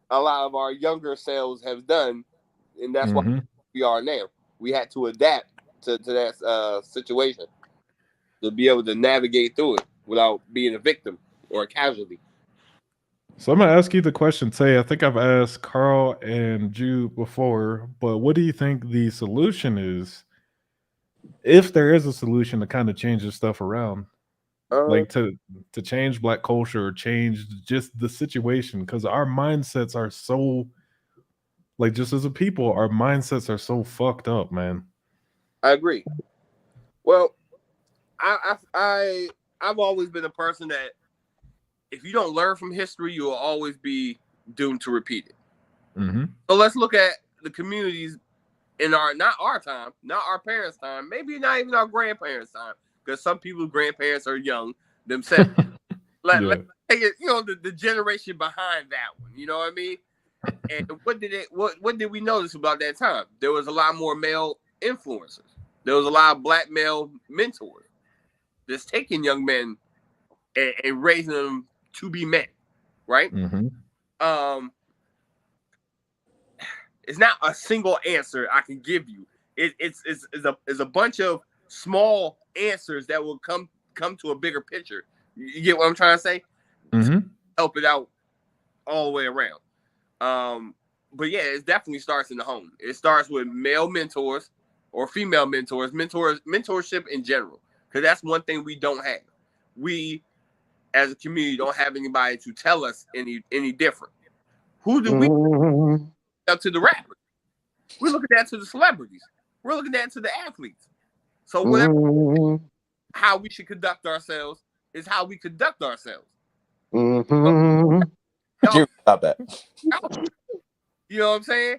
a lot of our younger selves have done, and that's why we are now. We had to adapt to that situation to be able to navigate through it without being a victim or a casualty. So I'm going to ask you the question, Tay. I think I've asked Carl and Jude before, but what do you think the solution is, if there is a solution to kind of change this stuff around? Like to change Black culture or change just the situation, because our mindsets are so, like, just as a people, our mindsets are so fucked up, man. I agree. Well, I've always been a person that if you don't learn from history, you will always be doomed to repeat it. So let's look at the communities in not our time, not our parents' time, maybe not even our grandparents' time, because some people's grandparents are young themselves. Let's take it, the generation behind that one. You know what I mean? And what did we notice about that time? There was a lot more male influencers. There was a lot of Black male mentors that's taking young men and raising them to be men, right? It's not a single answer I can give you. It's a bunch of small answers that will come to a bigger picture. You get what I'm trying to say? Help it out all the way around. But yeah, it definitely starts in the home. It starts with male mentors or female mentorship in general, because that's one thing we don't have. We, as a community, don't have anybody to tell us any different. Who do we look up to? The rappers. We're looking at to the celebrities. We're looking at to the athletes. So whatever how we should conduct ourselves is how we conduct ourselves. Stop that. You know what I'm saying?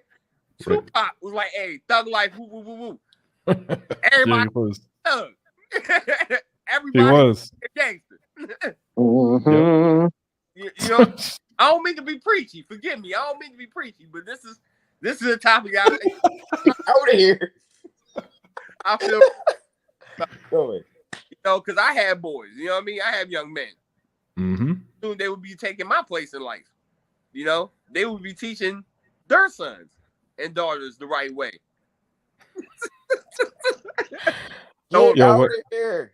Tupac was like, "Hey, thug life, woo woo woo woo." Yeah, Everybody, he was. thug. He Everybody was. a gangster. Mhm. You know, I don't mean to be preachy. Forgive me. I don't mean to be preachy, but this is a topic Out of here. I feel, Go ahead. you know, because I had boys. You know what I mean? I have young men. Mm-hmm. Soon they would be taking my place in life. You know, they would be teaching their sons and daughters the right way. Get Yo, out what- of here.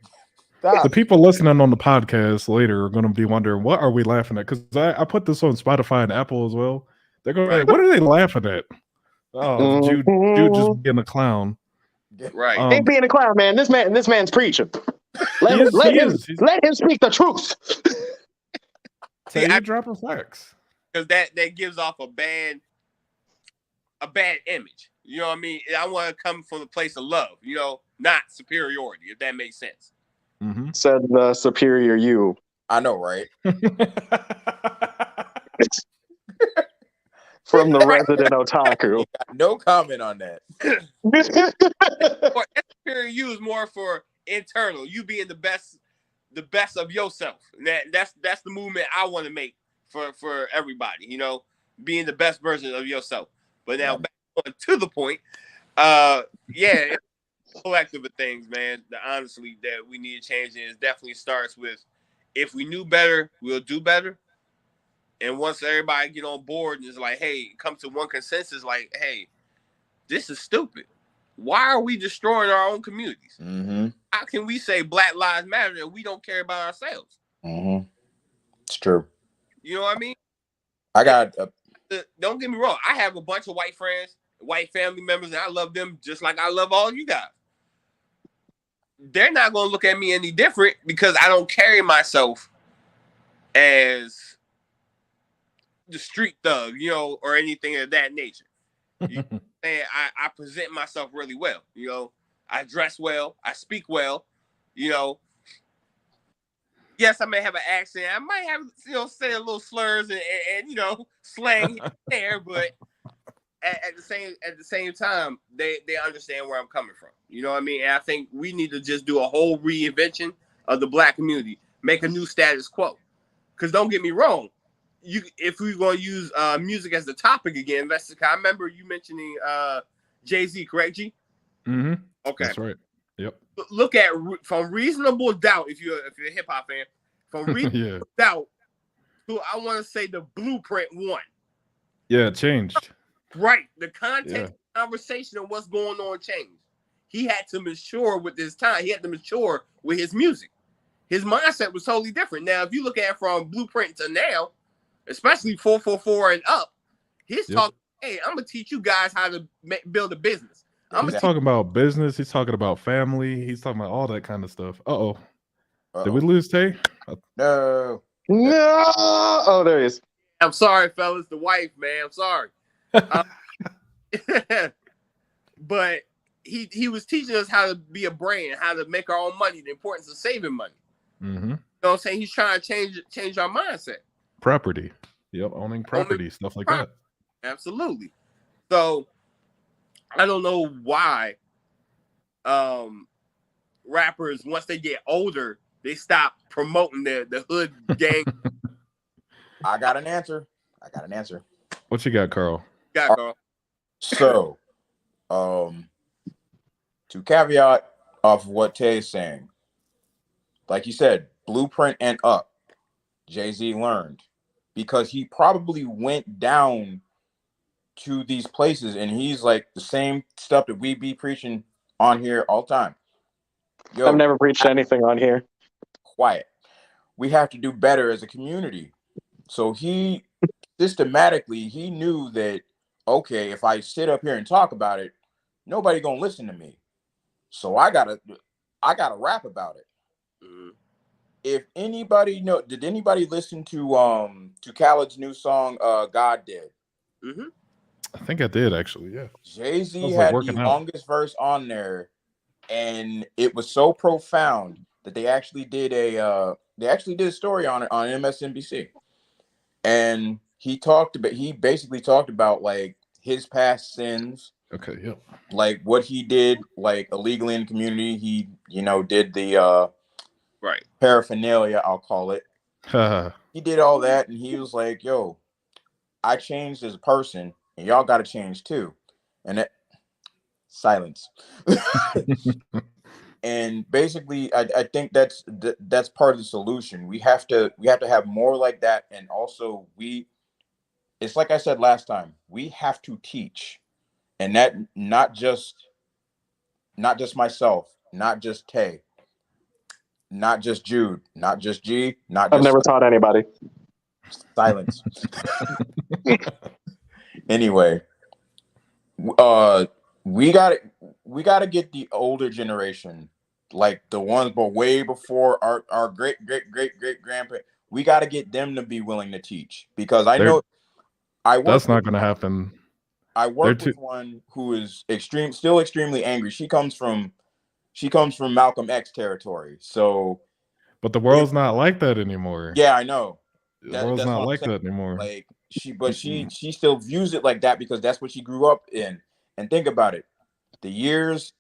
The Stop. people listening on the podcast later are going to be wondering, what are we laughing at? Because I put this on Spotify and Apple as well. They're going to be like, what are they laughing at? Oh, Jude just being a clown. Right. Ain't being a clown, man. This man's preaching. Let him speak the truth. See, you dropping facts. Because that gives off a bad image. You know what I mean? I want to come from a place of love, you know, not superiority, if that makes sense. Mm-hmm. Said the superior you. I know, right? From the resident otaku. No comment on that. Or superior you is more for internal. You being the best of yourself. That's the movement I want to make for everybody. You know, being the best version of yourself. But now back on to the point. Yeah, it's a collective of things, man. Honestly, that we need to change, and it definitely starts with, if we knew better, we'll do better. And once everybody get on board and is like, hey, come to one consensus, like, hey, this is stupid. Why are we destroying our own communities? Mm-hmm. How can we say Black Lives Matter and we don't care about ourselves? Mm-hmm. It's true. You know what I mean? I got. Don't get me wrong. I have a bunch of white friends, white family members, and I love them just like I love all you guys. They're not going to look at me any different because I don't carry myself as the street thug, you know, or anything of that nature. You know, and I present myself really well. You know, I dress well, I speak well. You know, yes, I may have an accent. I might have, you know, say a little slurs and you know, slang there, but at the same time, they understand where I'm coming from. You know what I mean? And I think we need to just do a whole reinvention of the Black community, make a new status quo. Because don't get me wrong, if we're going to use music as the topic again, I remember you mentioning Jay-Z, correct, G? Mm-hmm. Okay, that's right. Yep. Look at from Reasonable Doubt, if you're a hip hop fan, from Reasonable Doubt to, I want to say, the Blueprint one. Yeah, it changed. Right, the context of conversation and what's going on changed. He had to mature with his time. He had to mature with his music. His mindset was totally different. Now, if you look at it from Blueprint to now, especially 444 and up, he's talking, hey, I'm going to teach you guys how to build a business. He's talking about business. He's talking about family. He's talking about all that kind of stuff. Uh-oh. Did we lose Tay? No. Oh, there he is. I'm sorry, fellas. The wife, man. I'm sorry. But he was teaching us how to be a brand, how to make our own money, the importance of saving money. Mm-hmm. You know what I'm saying? He's trying to change our mindset. Property. Yep, owning property, stuff like that. Absolutely. So I don't know why rappers, once they get older, they stop promoting the hood gang. I got an answer. What you got, Carl? So, to caveat off what Tay is saying, like you said, Blueprint and up, Jay-Z learned because he probably went down to these places and he's like the same stuff that we be preaching on here all the time. Yo, I've never preached anything on here. Quiet. We have to do better as a community. So he systematically, he knew that, okay, if I sit up here and talk about it, nobody gonna listen to me. So I gotta rap about it. Mm-hmm. If anybody did anybody listen to Khaled's new song God Did? Mm-hmm. I think I did actually, yeah. Jay-Z had the longest verse on there, and it was so profound that they actually did a story on it on MSNBC. And he basically talked about like his past sins Okay, yep. Like what he did, like illegally in the community, he did the Right. paraphernalia, I'll call it. Haha. He did all that, and he was like, "Yo, I changed as a person, and y'all got to change too." And it, silence. And basically, I think that's part of the solution. We have to have more like that, and also it's like I said last time, we have to teach, and that not just myself, not just Tay, not just Jude, not just G, not I've just never taught anybody. silence. Anyway, we got to get the older generation, like the ones but way before our great grandparents. We got to get them to be willing to teach, because I know that's not going to happen. I work with one who is still extremely angry. She comes from Malcolm X territory. So, but the world's not like that anymore. Yeah, I know. The world's not like that anymore. Like she still views it like that because that's what she grew up in. And think about it. The years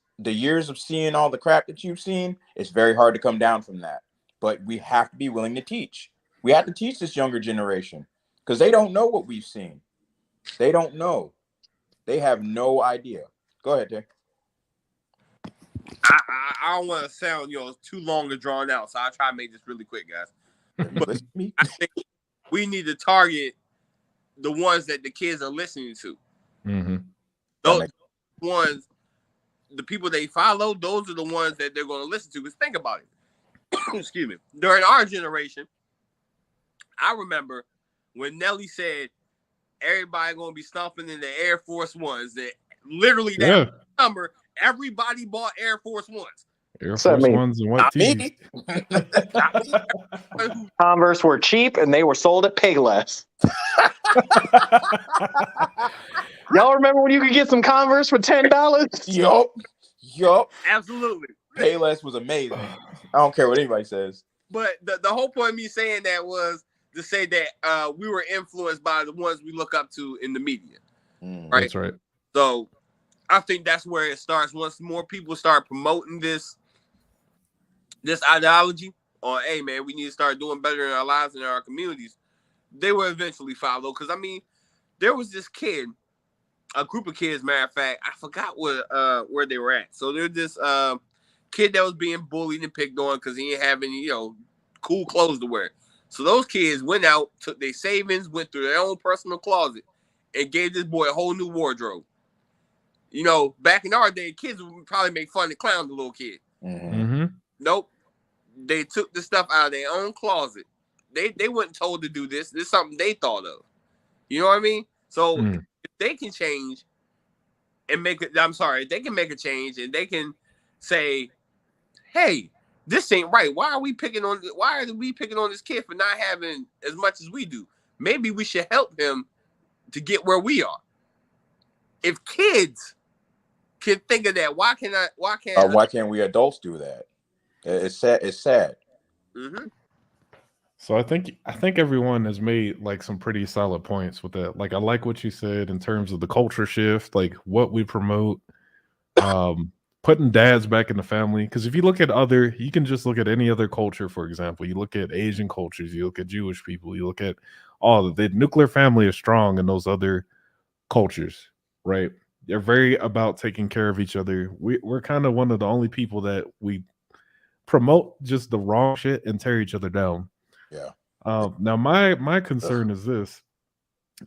of seeing all the crap that you've seen, it's very hard to come down from that. But we have to be willing to teach. We have to teach this younger generation, because they don't know what we've seen. They don't know. They have no idea. Go ahead, Jay. I don't want to sound too long or drawn out, so I'll try to make this really quick, guys. But I think we need to target the ones that the kids are listening to. Mm-hmm. Those ones, the people they follow, those are the ones that they're going to listen to. Because think about it. Excuse me. During our generation, I remember when Nelly said everybody going to be stomping in the Air Force Ones. That literally that number, everybody bought Air Force Ones. Air Force Ones and white tees. Converse were cheap and they were sold at Payless. Y'all remember when you could get some Converse for $10? Yup. Absolutely. Payless was amazing. I don't care what anybody says. But the whole point of me saying that was to say that we were influenced by the ones we look up to in the media. Right? That's right. So I think that's where it starts. Once more people start promoting this ideology, or hey man, we need to start doing better in our lives and in our communities, they will eventually follow. Because I mean, there was this kid, a group of kids, matter of fact, I forgot where they were at. So there's this kid that was being bullied and picked on because he didn't have any cool clothes to wear. So those kids went out, took their savings, went through their own personal closet, and gave this boy a whole new wardrobe. Back in our day, kids would probably make fun and clown the little kid. Mm-hmm. Nope. They took the stuff out of their own closet. They weren't told to do this. This is something they thought of. You know what I mean? So if they can change and they can make a change and they can say, hey, this ain't right. Why are we picking on this kid for not having as much as we do? Maybe we should help him to get where we are. If kids can think of that, why can't we adults do that? It's sad. Mm-hmm. So I think everyone has made like some pretty solid points with that. Like I like what you said in terms of the culture shift, like what we promote, putting dads back in the family. Because if you look at you can just look at any other culture, for example. You look at Asian cultures, you look at Jewish people, you look at all of the nuclear family is strong in those other cultures, right? They're very about taking care of each other. We're kind of one of the only people that we promote just the wrong shit and tear each other down. Yeah. Now my concern is this.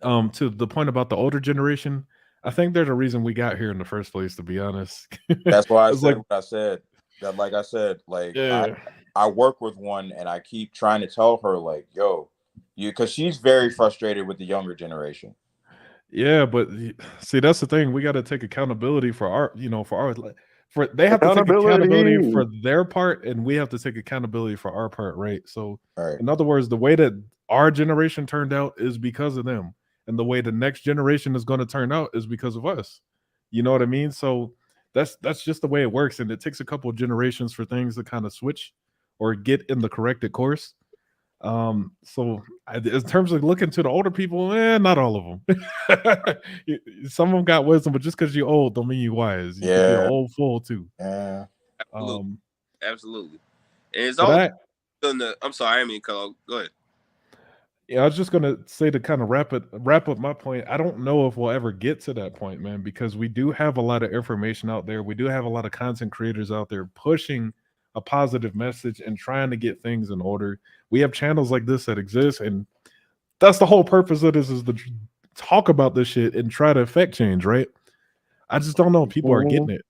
To the point about the older generation, I think there's a reason we got here in the first place, to be honest. That's why I said what I said. That like I said, like yeah. I work with one and I keep trying to tell her like, yo, because she's very frustrated with the younger generation. Yeah, but see, that's the thing. We got to take accountability for our, they have to take accountability for their part, and we have to take accountability for our part, right? So, in other words, the way that our generation turned out is because of them, and the way the next generation is going to turn out is because of us. You know what I mean? So that's just the way it works, and it takes a couple of generations for things to kind of switch or get in the corrected course. So in terms of looking to the older people, not all of them. Some of them got wisdom, but just because you're old don't mean you're wise. You could be an Yeah. old fool too. Yeah. Absolutely. Absolutely. And it's but all I, I'm sorry, I didn't mean to cut off. Go ahead. yeah, I was just gonna say to kind of wrap up my point. I don't know if we'll ever get to that point, man, because we do have a lot of information out there. We do have a lot of content creators out there pushing a positive message and trying to get things in order. We have channels like this that exist, and that's the whole purpose of this, is to talk about this shit and try to affect change, right? I just don't know if people are getting it.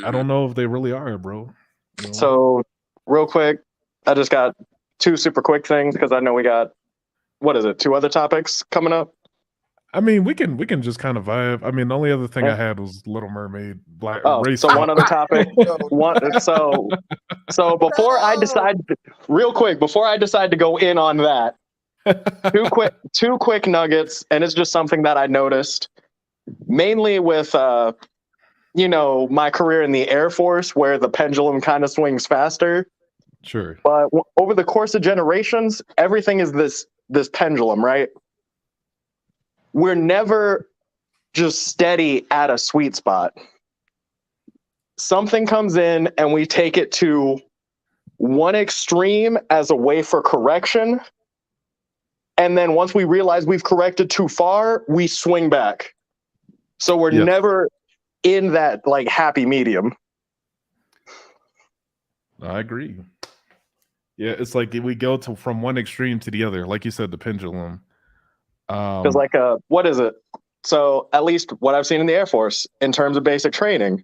I don't know if they really are, bro. You know? So, real quick, I just got 2 super quick things because I know we got, what is it, 2 other topics coming up? I mean, we can just kind of vibe. I mean, the only other thing I had was Little Mermaid, Black race. So one other topic. So before I decide, real quick, before I decide to go in on that, two quick nuggets, and it's just something that I noticed, mainly with my career in the Air Force, where the pendulum kind of swings faster. Sure. But over the course of generations, everything is this pendulum, right? We're never just steady at a sweet spot. Something comes in and we take it to one extreme as a way for correction. And then once we realize we've corrected too far, we swing back. So we're never in that like happy medium. I agree. Yeah, it's like we go from one extreme to the other. Like you said, the pendulum. Because what is it? So at least what I've seen in the Air Force in terms of basic training,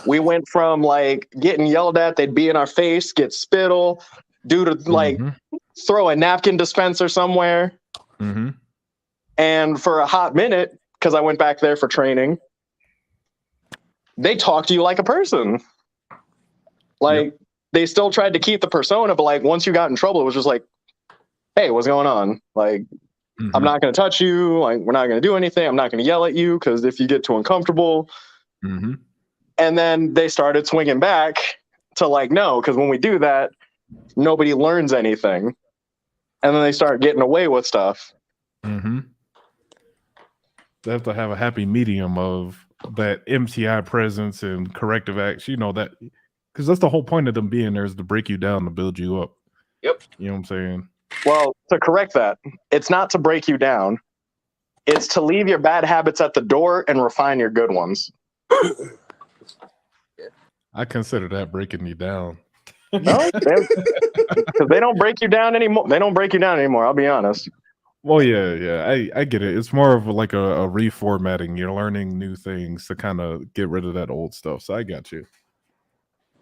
we went from like getting yelled at, they'd be in our face, get spittle, due to like throw a napkin dispenser somewhere. Mm-hmm. And for a hot minute, because I went back there for training, they talk to you like a person. Like they still tried to keep the persona, but like once you got in trouble, it was just like, hey, what's going on? Like, I'm not going to touch you. Like, we're not going to do anything. I'm not going to yell at you because if you get too uncomfortable. Mm-hmm. And then they started swinging back to like, no, because when we do that, nobody learns anything. And then they start getting away with stuff. Mm-hmm. They have to have a happy medium of that MTI presence and corrective action. You know, that because that's the whole point of them being there, is to break you down, to build you up. Yep. You know what I'm saying? Well, to correct that, it's not to break you down. It's to leave your bad habits at the door and refine your good ones. I consider that breaking you down. No, because they don't break you down anymore. They don't break you down anymore. I'll be honest. Well, yeah, I get it. It's more of like a reformatting. You're learning new things to kind of get rid of that old stuff. So I got you.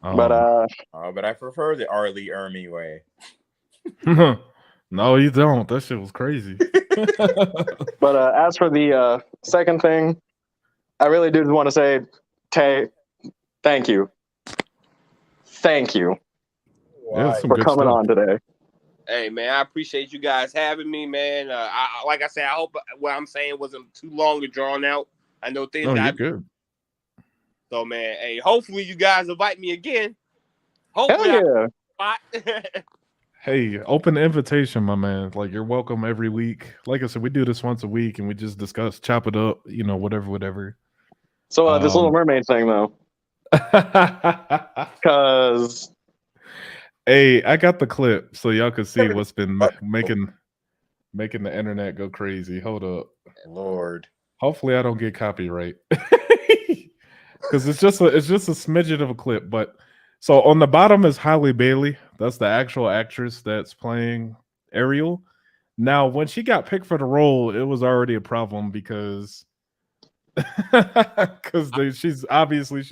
But I prefer the Arlie Ermy way. No, you don't. That shit was crazy. But as for the second thing, I really do want to say, Tay, thank you. Thank you for coming on today. Hey, man, I appreciate you guys having me, man. Like I said, I hope what I'm saying wasn't too long and drawn out. I know things. No, you're good. So, man, hey, hopefully you guys invite me again. Hopefully, Hey, open invitation, my man. Like, you're welcome every week. Like I said, we do this once a week, and we just discuss, chop it up, you know, whatever. So this Little Mermaid thing, though, because hey, I got the clip so y'all can see what's been making the internet go crazy. Hold up, Lord. Hopefully, I don't get copyright because it's just a smidgen of a clip, but. So on the bottom is Halle Bailey. That's the actual actress that's playing Ariel. Now, when she got picked for the role, it was already a problem because she's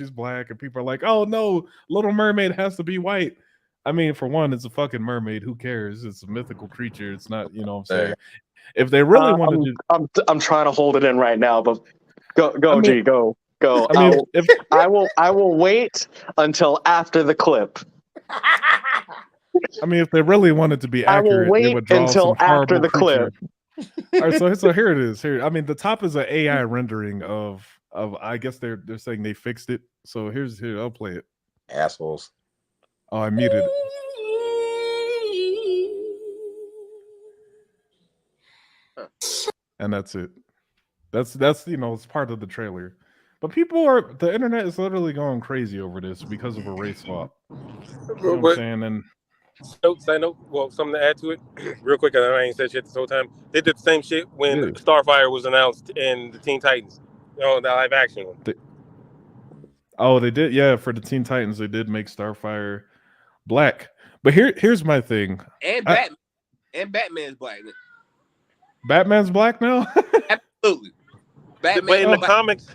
black, and people are like, "Oh no, Little Mermaid has to be white." I mean, for one, it's a fucking mermaid. Who cares? It's a mythical creature. It's not, you know what I'm saying? If they really want to do, I'm trying to hold it in right now, but go, I mean, G, go. I mean, I will wait until after the clip. I mean, if they really wanted to be accurate, they would draw until some horrible after the creature. clip. All right, so here it is. Here, I mean, the top is an AI rendering of. I guess they're saying they fixed it. So here, I'll play it. Assholes. Oh, I muted it. and that's it. That's it's part of the trailer. But the internet is literally going crazy over this because of a race swap. You know what I'm But saying? And side note, well, something to add to it, real quick, and I ain't said shit this whole time. They did the same shit when Yeah. Starfire was announced in the Teen Titans, the live action one. They did, yeah, for the Teen Titans, they did make Starfire black. But here's my thing. And Batman. And Batman's black. Batman's black now? Absolutely. But in the comics,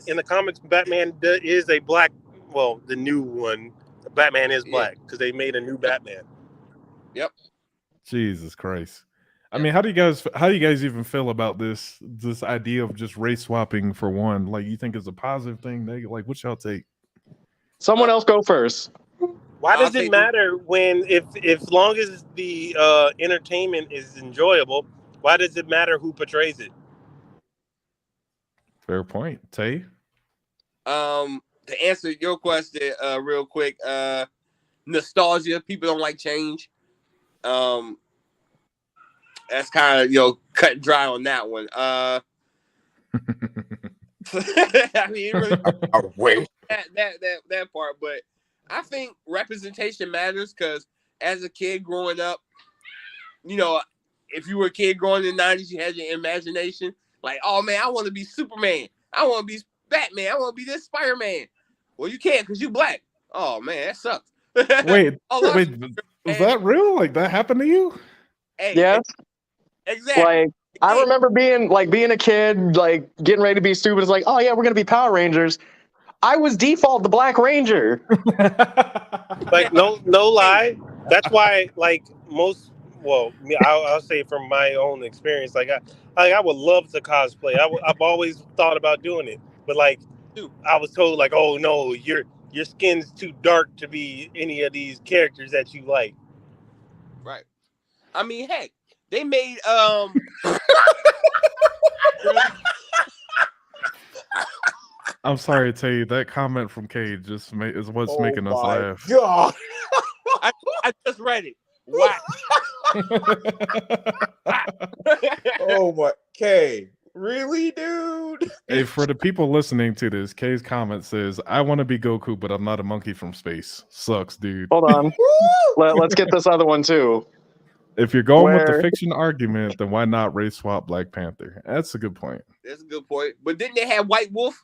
in the comics, Batman is a black. Well, the new one, Batman is black because they made a new Batman. Yep. Jesus Christ. I mean, how do you guys even feel about this idea of just race swapping for one? Like, you think it's a positive thing? Like, what y'all take? Someone else go first. Why does it matter when if long as the entertainment is enjoyable? Why does it matter who portrays it? Fair point, Tay. To answer your question, real quick, nostalgia. People don't like change. That's kind of cut and dry on that one. I mean, it really Wait. that part, but I think representation matters because as a kid growing up, if you were a kid growing in the 90s, you had your imagination. Like, oh man, I want to be Superman. I want to be Batman. I want to be this Spider-Man. Well, you can't because you black. Oh man, that sucks. Wait, was that real? Like, that happened to you? Hey, Yes. Exactly. Like, I remember being a kid, like getting ready to be stupid. It's like, oh yeah, we're gonna be Power Rangers. I was default the Black Ranger. Like, no lie. That's why, like, most. Well, I'll say from my own experience, like I would love to cosplay. I've always thought about doing it, but like, dude, I was told like, oh no, your skin's too dark to be any of these characters that you like. Right. I mean, heck, they made I'm sorry to tell you, that comment from Cade just is what's making us laugh. God. I just read it. Wow. Oh my, K, really, dude? Hey, for the people listening to this, Kay's comment says, "I want to be Goku, but I'm not a monkey from space." Sucks, dude. Hold on. Let's get this other one too. If you're going with the fiction argument, then why not race swap Black Panther? That's a good point. That's a good point. But didn't they have White Wolf?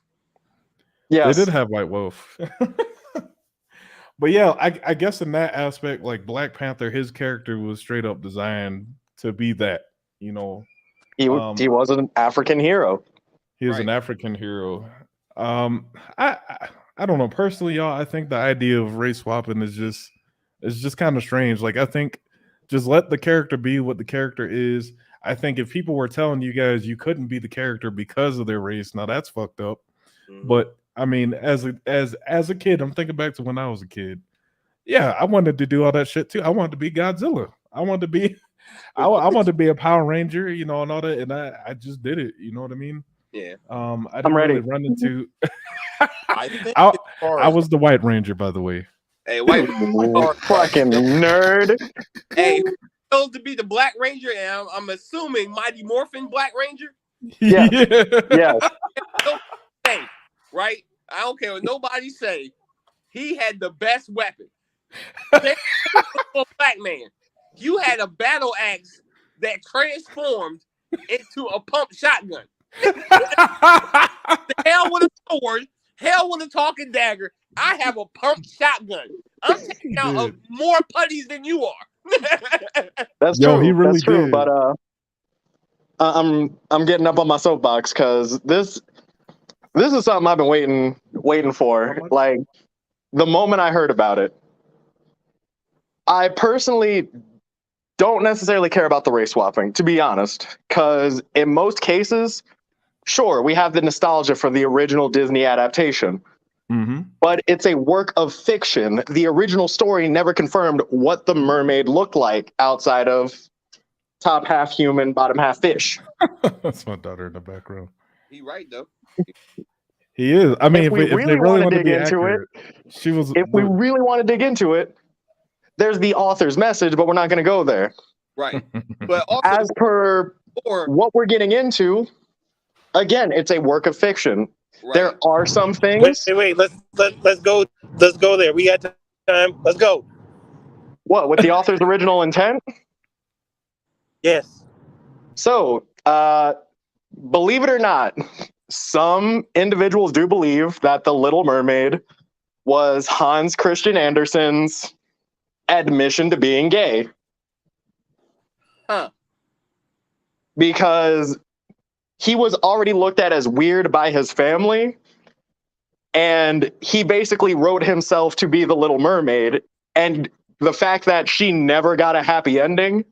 Yes. They did have White Wolf. But yeah, I guess in that aspect, like Black Panther, his character was straight up designed to be that, you know. He was an African hero. He was an African hero. I don't know. Personally, y'all, I think the idea of race swapping is just kind of strange. Like, I think just let the character be what the character is. I think if people were telling you guys you couldn't be the character because of their race, now that's fucked up. Mm-hmm. But I mean, as a kid, I'm thinking back to when I was a kid. Yeah, I wanted to do all that shit too. I wanted to be Godzilla. I wanted to be I wanted to be a Power Ranger, you know, and all that, and I just did it. You know what I mean? Yeah. I didn't really run into. I was the White Ranger, by the way. Hey, White fucking nerd. Hey, supposed to be the Black Ranger, and I'm assuming Mighty Morphin Black Ranger. Yeah. Yeah. Hey, right? I don't care what nobody say. He had the best weapon. Black man. You had a battle axe that transformed into a pump shotgun. Hell with a sword, hell with a talking dagger. I have a pump shotgun. I'm taking out more putties than you are. That's true. He really That's true. did. But I'm getting up on my soapbox because this is something I've been waiting for. Like, the moment I heard about it, I personally don't necessarily care about the race swapping, to be honest, because in most cases, sure, we have the nostalgia for the original Disney adaptation, but it's a work of fiction. The original story never confirmed what the mermaid looked like outside of top half human, bottom half fish. That's my daughter in the background. He right though. He is. I mean, if we really want to dig into accurate, it, if we really want to dig into it, there's the author's message, but we're not going to go there. Right. But also, as per Or what we're getting into, again, it's a work of fiction. right. There are some Wait, things. let's go there. We got time. Let's go. What, with the author's original intent? Yes. So, believe it or not, some individuals do believe that The Little Mermaid was Hans Christian Andersen's admission to being gay. Huh. Because he was already looked at as weird by his family, and he basically wrote himself to be the Little Mermaid. And the fact that she never got a happy ending,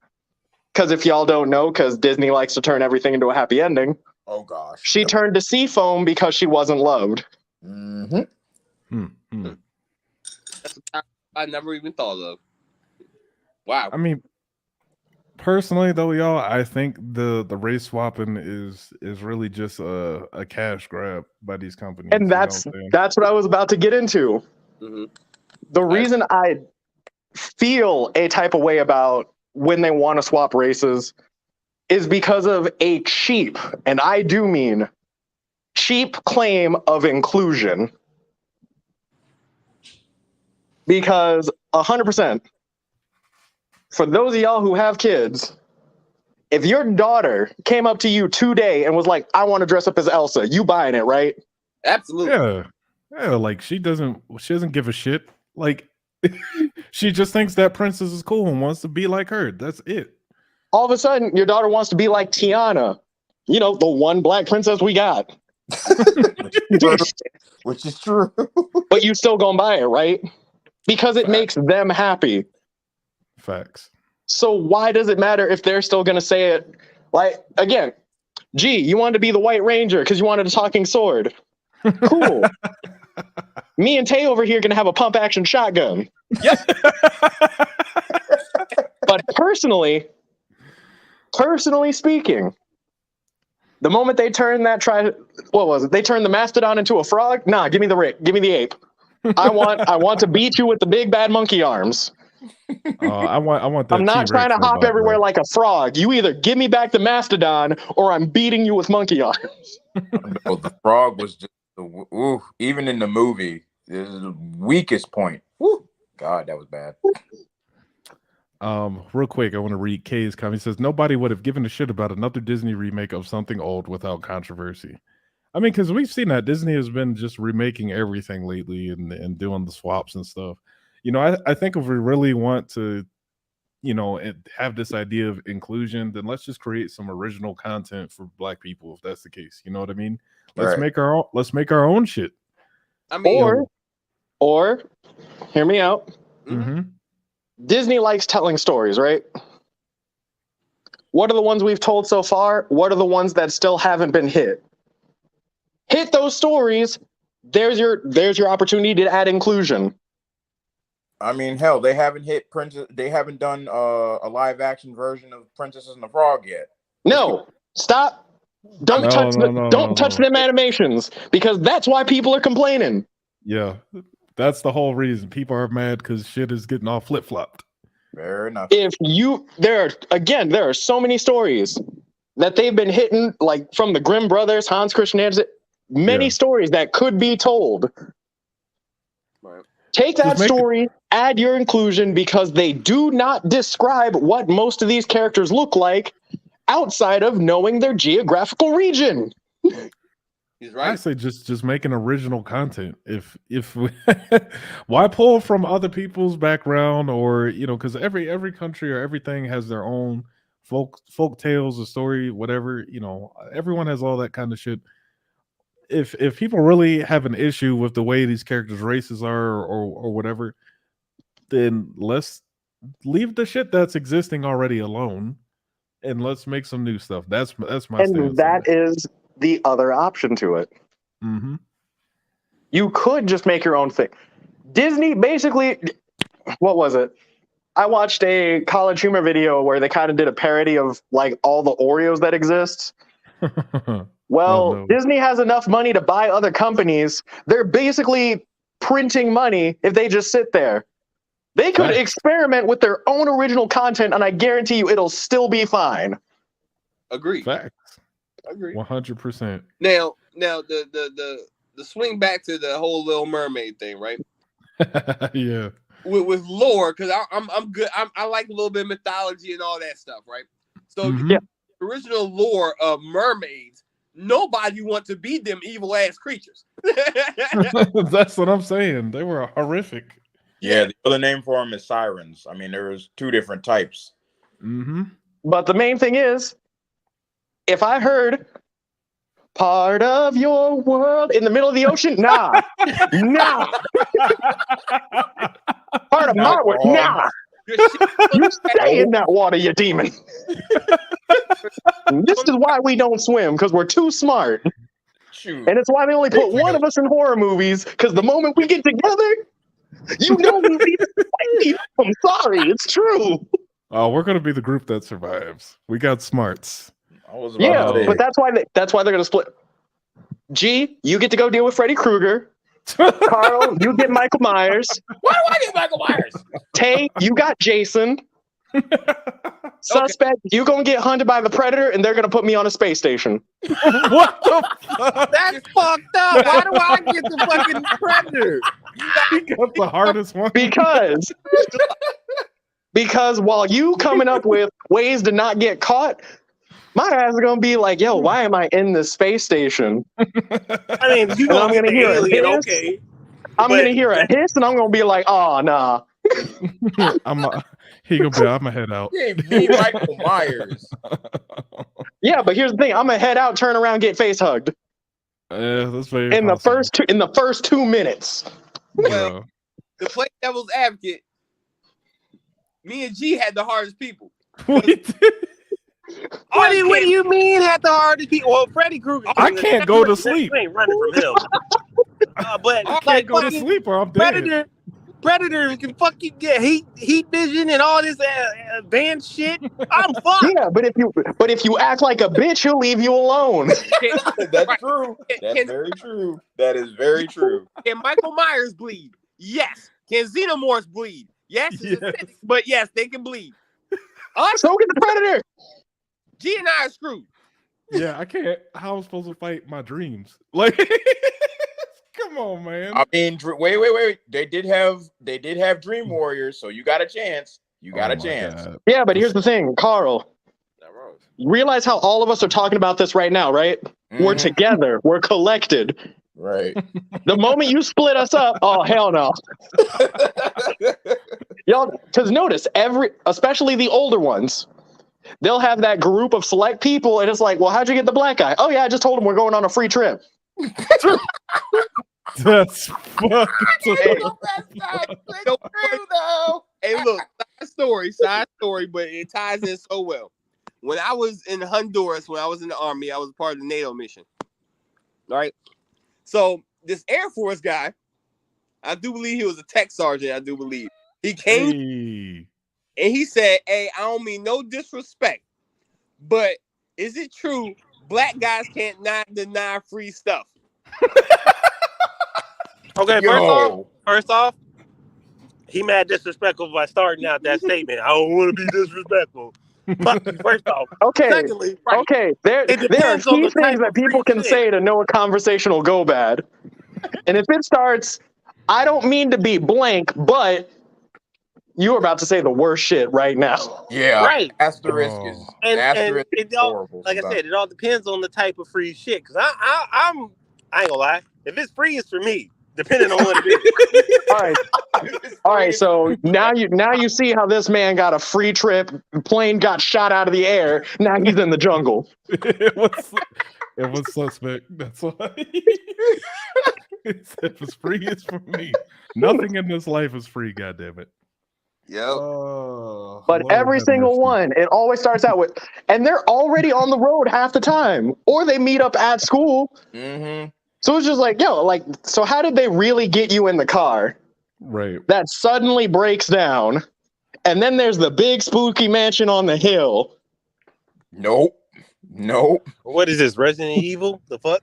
because if y'all don't know, because Disney likes to turn everything into a happy ending, Oh gosh. she turned to sea foam because she wasn't loved. Mm-hmm. That's I never even thought of. Wow. I mean, personally though, y'all, I think the race swapping is really just a cash grab by these companies. And that's what I was about to get into. Mm-hmm. The reason I feel a type of way about when they want to swap races is because of a cheap, and I do mean cheap, claim of inclusion. Because 100%, for those of y'all who have kids, if your daughter came up to you today and was like, I want to dress up as Elsa, you buying it, right? Absolutely. Yeah, like she doesn't give a shit. Like she just thinks that princess is cool and wants to be like her. That's it. All of a sudden, your daughter wants to be like Tiana. You know, the one black princess we got. Which is true. But you still gonna buy it, right? Because it makes them happy. Facts. So why does it matter if they're still gonna say it? Like, again, gee, you wanted to be the White Ranger because you wanted a talking sword. Cool. Me and Tay over here gonna have a pump action shotgun. But personally speaking, the moment they turn they turned the mastodon into a frog? Nah, give me the ape. I want to beat you with the big bad monkey arms. I want that. I'm not T-Rex trying to hop robot, everywhere bro. like a frog. You either give me back the mastodon or I'm beating you with monkey arms. No, the frog was just even in the movie, this is the weakest point. Woo. God, that was bad. Real quick, I want to read Kay's comment. He says nobody would have given a shit about another Disney remake of something old without controversy. I mean, because we've seen that Disney has been just remaking everything lately and doing the swaps and stuff. You know, I think if we really want to, you know, have this idea of inclusion, then let's just create some original content for Black people. If that's the case, you know what I mean? Let's make our own shit. I mean, or hear me out. Mm-hmm. Disney likes telling stories, right? What are the ones we've told so far? What are the ones that still haven't been hit? Hit those stories. There's your opportunity to add inclusion. I mean, hell, they haven't hit Princess. They haven't done a live action version of Princess and the Frog yet. No, stop. Don't touch them animations, because that's why people are complaining. Yeah, that's the whole reason people are mad, because shit is getting all flip flopped. Fair enough. There are so many stories that they've been hitting, like from the Grimm brothers, Hans Christian Andersen, many stories that could be told. Right. Take that story, add your inclusion, because they do not describe what most of these characters look like outside of knowing their geographical region. He's right. I say just making original content. If why pull from other people's background, or you know, because every country or everything has their own folk tales, a story, whatever. You know, everyone has all that kind of shit. If people really have an issue with the way these characters' races are or whatever, then let's leave the shit that's existing already alone, and let's make some new stuff. That's my stance. And that is the other option to it. Mm-hmm. You could just make your own thing. Disney basically, what was it? I watched a College Humor video where they kind of did a parody of like all the Oreos that exist. Well, Oh, no. Disney has enough money to buy other companies. They're basically printing money if they just sit there. They could experiment with their own original content, and I guarantee you it'll still be fine. Agreed. Facts. Agreed. 100%. Now the swing back to the whole Little Mermaid thing, right? Yeah. With lore, because I'm good. I like a little bit of mythology and all that stuff, right? So Mhm. Yeah. the original lore of mermaids, nobody wants to be them evil ass creatures. That's what I'm saying. They were horrific. Yeah, the other name for them is sirens. I mean, there's 2 different types. Mm-hmm. But the main thing is, if I heard part of your world in the middle of the ocean, nah. Part of my world, nah. You stay in that water, you demon. This is why we don't swim, because we're too smart. Shoot. And it's why they only put one of us in horror movies, because the moment we get together, you know we leave it. I'm sorry, it's true. Oh, we're gonna be the group that survives. We got smarts. I was about Yeah, to say, but that's why they're gonna split. G, you get to go deal with Freddy Krueger. Carl, you get Michael Myers. why do I get Michael Myers? Tay, you got Jason. Suspect, you gonna get hunted by the Predator, and they're gonna put me on a space station. What the fuck? That's fucked up. Why do I get the fucking Predator? He got the hardest one. Because while you coming up with ways to not get caught, my ass is gonna be like, yo, why am I in this space station? I mean, you know, I'm gonna hear a alien, hiss. okay. I'm gonna hear a hiss, and I'm gonna be like, oh, nah. He gonna be. I'm gonna head out. He ain't me, Michael Myers. Yeah, but here's the thing: I'm gonna head out, turn around, get face hugged Yeah, that's very in the first 2 minutes. Well, to play devil's advocate, me and G had the hardest people. What do you mean had the hardest people? Well, Freddy Krueger. I can't go to sleep. You ain't running from him. But I like can't go to fucking sleep or I'm dead. Predator can fucking get heat vision and all this advanced shit. I'm fucked. Yeah, but if you act like a bitch, he'll leave you alone. That's true. That's very true. That is very true. Can Michael Myers bleed? Yes. Can Xenomorphs bleed? Yes. Yes. But yes, they can bleed. So get the Predator. G and I are screwed. Yeah, I can't. How am I supposed to fight my dreams? Like, come on, man. I mean, wait. They did have Dream Warriors, so you got a chance. You got a chance. God. Yeah, but here's the thing, Carl. Realize how all of us are talking about this right now, right? We're together. We're collected. Right. The moment you split us up, oh hell no. Y'all, because notice especially the older ones, they'll have that group of select people, and it's like, well, how'd you get the black guy? Oh yeah, I just told him we're going on a free trip. That's fucked. Hey, look, side story, but it ties in so well. When I was in Honduras, when I was in the army, I was part of the NATO mission. All right. So this Air Force guy, I do believe he was a tech sergeant. I do believe he came and he said, "Hey, I don't mean no disrespect, but is it true black guys can't not deny free stuff?" Okay, first off, he mad disrespectful by starting out that statement. I don't want to be disrespectful. First off. Okay. Secondly, right, okay. There are key things that people can say to know a conversation will go bad. And if it starts, I don't mean to be blank, but you're about to say the worst shit right now. Yeah. Right. Asterisk is and it all, horrible. like I said, it all depends on the type of free shit. Because I ain't gonna lie. If it's free, it's for me. Depending on what it is. All right. So now you see how this man got a free trip. Plane got shot out of the air. Now he's in the jungle. It was suspect. That's why. If it's free, it's for me. Nothing in this life is free. God damn it. Yep. But every single one, it always starts out with, and they're already on the road half the time, or they meet up at school. Mm-hmm. So it's just like, so how did they really get you in the car? Right. That suddenly breaks down, and then there's the big spooky mansion on the hill. Nope. What is this, Resident Evil? The fuck?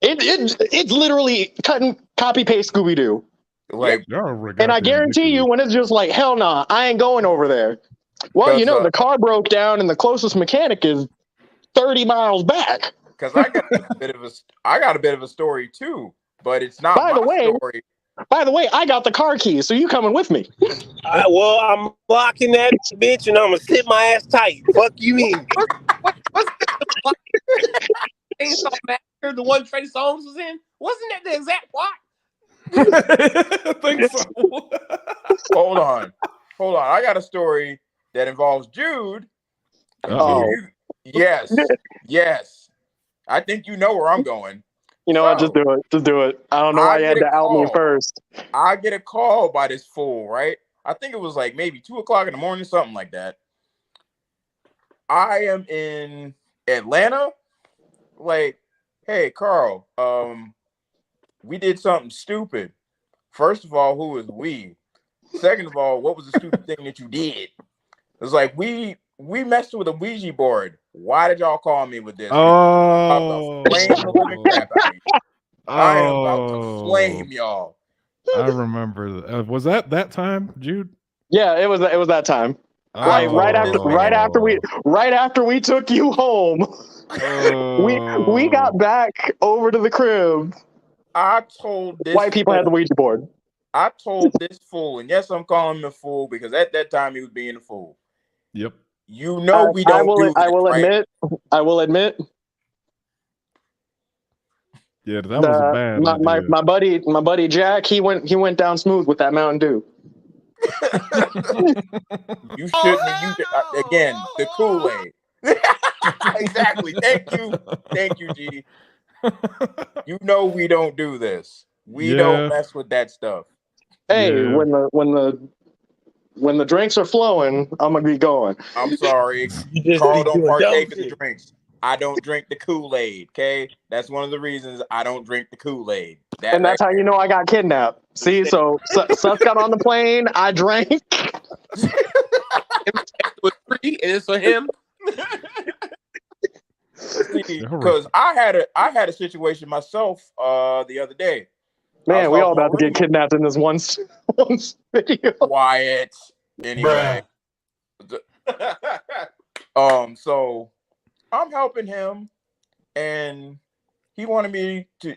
It's literally copy paste Scooby Doo. Like, and I guarantee you, when it's just like, hell nah, I ain't going over there. Well, the car broke down, and the closest mechanic is 30 miles back. Because I got a bit of a story too, but it's not By the my way, story. I got the car keys, so you coming with me? Well, I'm locking that bitch, and I'm gonna sit my ass tight. Fuck you mean? What's Chainsaw Massacre, the one Trey Songz was in? Wasn't that the exact plot? I think so. Hold on. I got a story that involves Jude. Oh. Yes. I think you know where I'm going. You know what? Just do it. Just do it. I don't know why you had to out me first. I get a call by this fool, right? I think it was like maybe 2:00 in the morning, something like that. I am in Atlanta. Like, hey, Carl, we did something stupid. First of all, who is we? Second of all, what was the stupid thing that you did? It's like we messed with a Ouija board. Why did y'all call me with this? Oh, flame the living crap out of you. I am about to flame y'all. I remember. Was that time, Jude? Yeah, it was that time. Like right after we took you home, we got back over to the crib. I told this white people had the Ouija board. I told this fool, and yes, I'm calling him a fool because at that time he was being a fool. Yep. You know we don't do this, I will right? admit. Yeah, that was a bad idea. My buddy Jack, he went down smooth with that Mountain Dew. You shouldn't have used it again. The Kool-Aid. Exactly. Thank you, G. You know we don't do this. We don't mess with that stuff. Hey, when the drinks are flowing, I'm gonna be going. I'm sorry. Carl don't partake of the drinks. I don't drink the Kool-Aid, okay? That's one of the reasons I don't drink the Kool-Aid. And that's how you know I got kidnapped. See, so Seth got on the plane, I drank. It was free, and it's for him. Because I had a situation myself the other day. Man, we all about to get kidnapped in this one video. Quiet. Anyway. So I'm helping him, and he wanted me to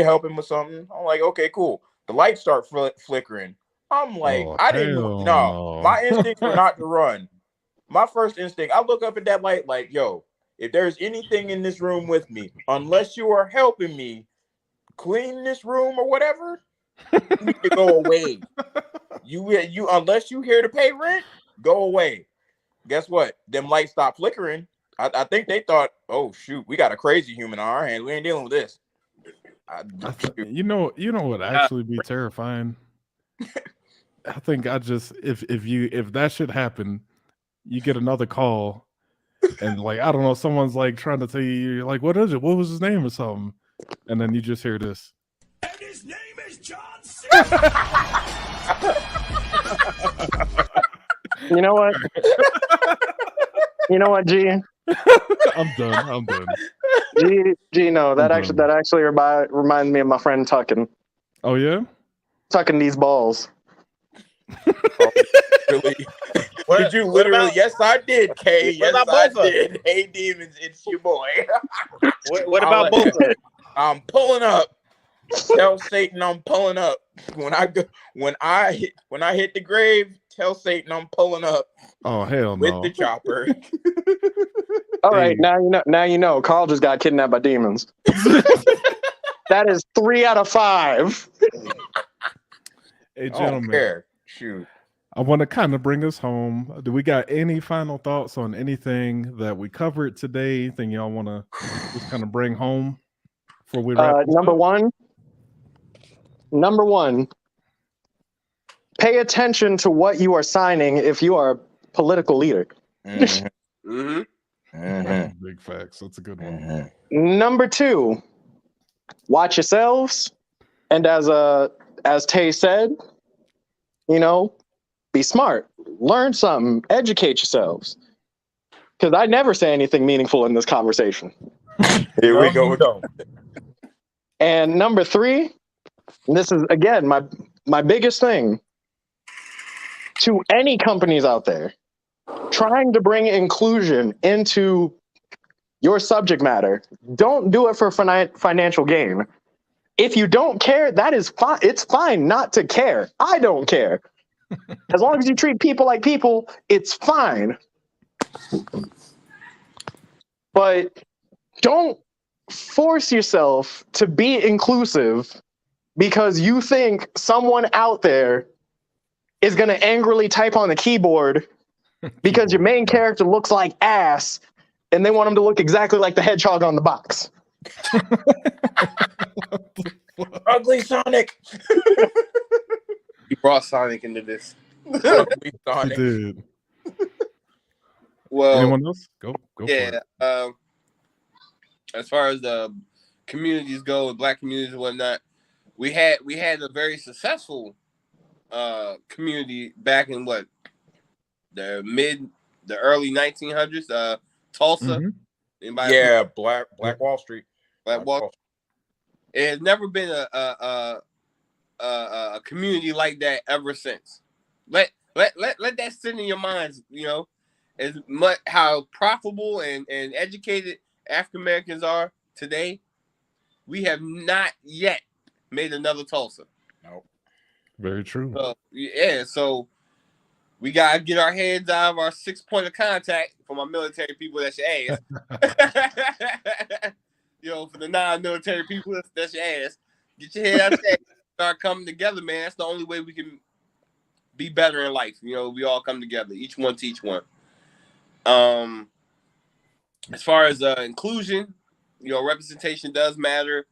help him with something. I'm like, okay, cool. The lights start flickering. I'm like, I didn't know. My instincts were not to run. My first instinct, I look up at that light like, yo, if there's anything in this room with me, unless you are helping me clean this room or whatever, you need to go away. You unless you here to pay rent, go away. Guess what? Them lights stopped flickering. I think they thought, oh shoot, we got a crazy human on our hands. We ain't dealing with this. You know what would actually be terrifying? I think if that should happen, you get another call, and like I don't know, someone's like trying to tell you like, what is it? What was his name or something? And then you just hear this. And his name is John C. You know what? G? I'm done. G, no, that actually reminds me of my friend Tuckin. Oh yeah? Tucking these balls. Really? Did you literally? Yes, I did, Kay. Yes, I did. Hey, demons, it's your boy. What about both of them? I'm pulling up. Tell Satan I'm pulling up. When I hit the grave, tell Satan I'm pulling up. Oh hell no! With the chopper. All right, now you know. Carl just got kidnapped by demons. That is 3 out of 5. Hey, gentlemen. Shoot. I want to kind of bring us home. Do we got any final thoughts on anything that we covered today? Anything y'all want to just kind of bring home before we wrap? Number one, pay attention to what you are signing if you are a political leader. Mm-hmm. Mm-hmm. Big facts. That's a good one. Mm-hmm. Number 2, watch yourselves. And as Tay said, be smart, learn something, educate yourselves. Because I never say anything meaningful in this conversation. Here we go. And number 3, and this is again my biggest thing to any companies out there trying to bring inclusion into your subject matter. Don't do it for financial gain. If you don't care, that is fine. It's fine not to care. I don't care. As long as you treat people like people, it's fine. But don't force yourself to be inclusive because you think someone out there is going to angrily type on the keyboard because your main character looks like ass and they want him to look exactly like the hedgehog on the box. Ugly Sonic. You brought Sonic into this. Ugly He Sonic. did. Well, Anyone else? Go for yeah. it. As far as the communities go, Black communities and whatnot, we had a very successful community back in the early 1900s. Tulsa. Mhm. Anybody? Yeah, Black Wall Street. Black Wall. It has never been a community like that ever since. Let that sit in your minds. You know, as much how profitable and educated African Americans are today, we have not yet made another Tulsa. No. Very true. So yeah, so we gotta get our heads out of our 6 point of contact for my military people. That's your ass. You know, for the non-military people, that's your ass. Get your head out of that. Start coming together, man. That's the only way we can be better in life. You know, we all come together, each one teach one. As far as inclusion, you know, representation does matter.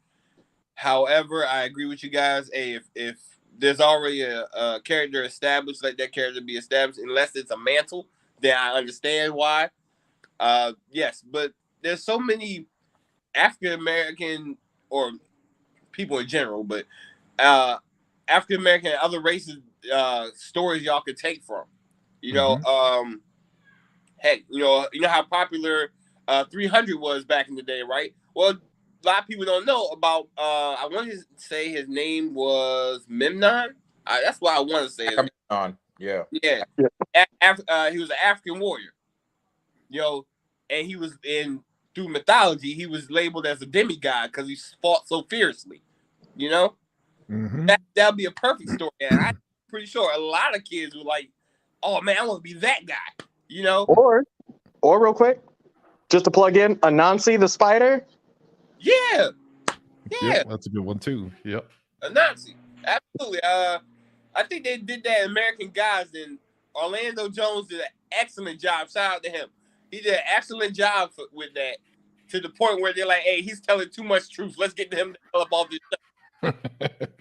However, I agree with you guys. Hey, if there's already a character established, let that character be established. Unless it's a mantle, then I understand why. Yes, but there's so many African American or people in general, but African American and other races stories y'all could take from. You know, heck, you know how popular 300 was back in the day, right? Well, a lot of people don't know about. I want to say his name was Memnon. That's what I want to say. Memnon. Yeah. Yeah. He was an African warrior. You know, and he was through mythology, he was labeled as a demigod because he fought so fiercely. You know, that'd be a perfect story, and I'm pretty sure a lot of kids were like, "Oh man, I want to be that guy." You know, or real quick, just to plug in, Anansi the spider. Yeah, that's a good one too. Yep, Anansi, absolutely. I think they did that in American Gods, and Orlando Jones did an excellent job. Shout out to him. He did an excellent job with that, to the point where they're like, "Hey, he's telling too much truth. Let's get him to tell up all this stuff."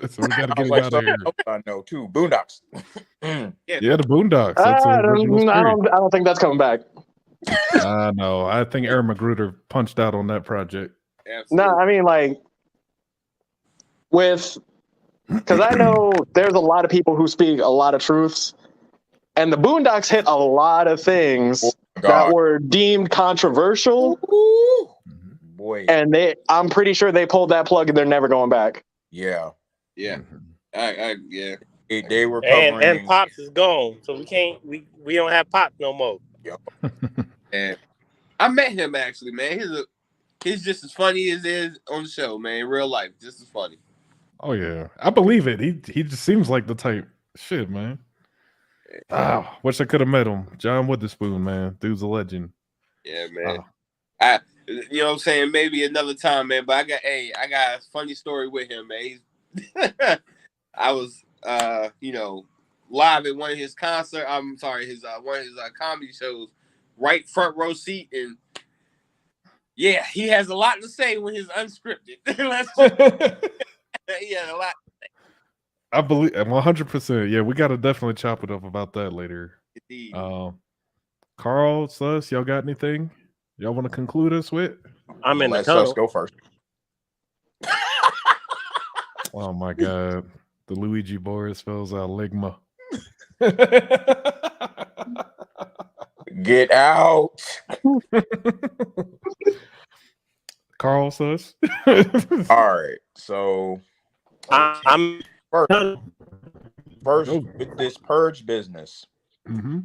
So we got to get him like, out of here. I know too. Boondocks. Yeah, the Boondocks. That's I don't think that's coming back. I know. I think Aaron Magruder punched out on that project. No, I mean like because I know there's a lot of people who speak a lot of truths, and the Boondocks hit a lot of things that were deemed controversial. Boy, and I'm pretty sure they pulled that plug and they're never going back. Yeah. Yeah. Yeah. They were covering, and Pops is gone, so we don't have Pops no more. Yep. And I met him actually, man. He's just as funny as is on the show, man. In real life, just as funny. Oh yeah, I believe it. He just seems like the type. Shit, man. Wish I could have met him. John Witherspoon, man. Dude's a legend. Yeah, man. You know what I'm saying? Maybe another time, man. But I got a funny story with him, man. I was live at one of his concert. I'm sorry, one of his comedy shows, right front row seat, and yeah, he has a lot to say when he's unscripted. He had a lot to say. I believe 100%. Yeah, we got to definitely chop it up about that later. Indeed. Carl, Sus, y'all got anything y'all want to conclude us with? I'm in Let the tunnel. Sus go first. Oh my God. The Luigi Boris spells out Ligma. Get out. Carl, Sus. All right. So I'm first with this Purge business. Mm-hmm.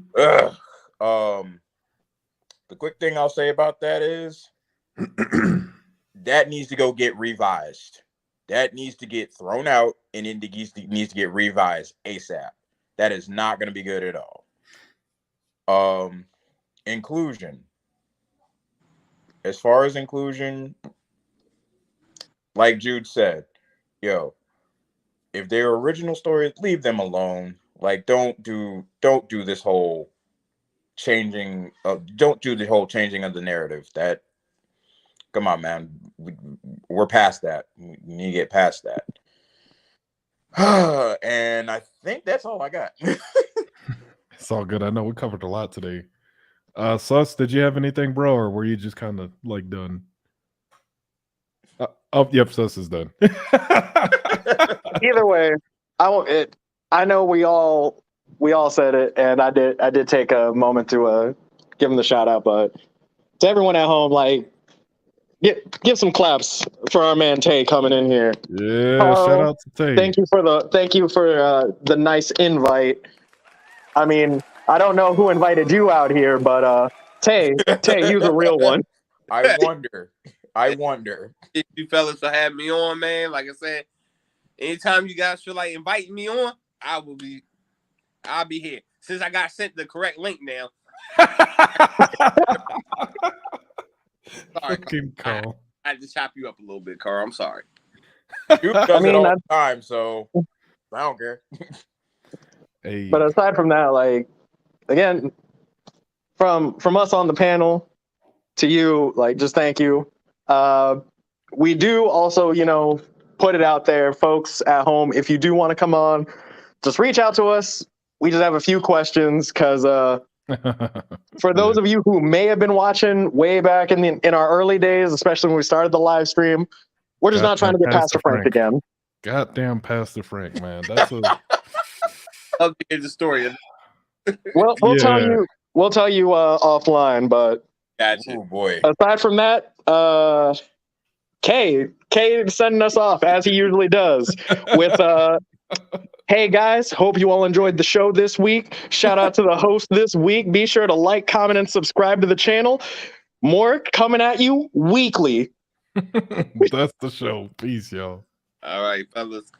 The quick thing I'll say about that is That needs to go get revised. That needs to get thrown out, and it needs to get revised ASAP. That is not going to be good at all. Inclusion. As far as inclusion, like Jude said, yo, if they're original stories, leave them alone. Like, don't do this whole changing. Don't do the whole changing of the narrative. That, come on, man, we're past that. We need to get past that. And I think that's all I got. It's all good. I know we covered a lot today. Sus, did you have anything, bro, or were you just kind of like done? Yep, Sus is done. Either way, I know we all said it, and I did take a moment to give him the shout out, but to everyone at home, like, give some claps for our man Tay coming in here. Yeah, Carl, shout out to Tay. Thank you for the nice invite. I mean, I don't know who invited you out here, but Tay, you're the real one. I wonder. If you fellas to have me on, man, like I said, anytime you guys feel like inviting me on, I'll be here. Since I got sent the correct link now. Sorry, Carl. I had to chop you up a little bit, Carl. I'm sorry. You does it all the time, so I don't care. Hey. But aside from that, like, again, from us on the panel to you, like, just thank you. We do also, put it out there, folks at home. If you do want to come on, just reach out to us. We just have a few questions because for those of you who may have been watching way back in our early days, especially when we started the live stream, we're just not trying to get Pastor Frank again. Goddamn Pastor Frank, man. That's a I'll get the story. Well, we'll tell you offline, but gotcha. Oh boy. Aside from that, Kay sending us off as he usually does with hey guys, hope you all enjoyed the show this week. Shout out to the host this week. Be sure to like, comment, and subscribe to the channel. More coming at you weekly. That's the show. Peace, y'all. All right, fellas.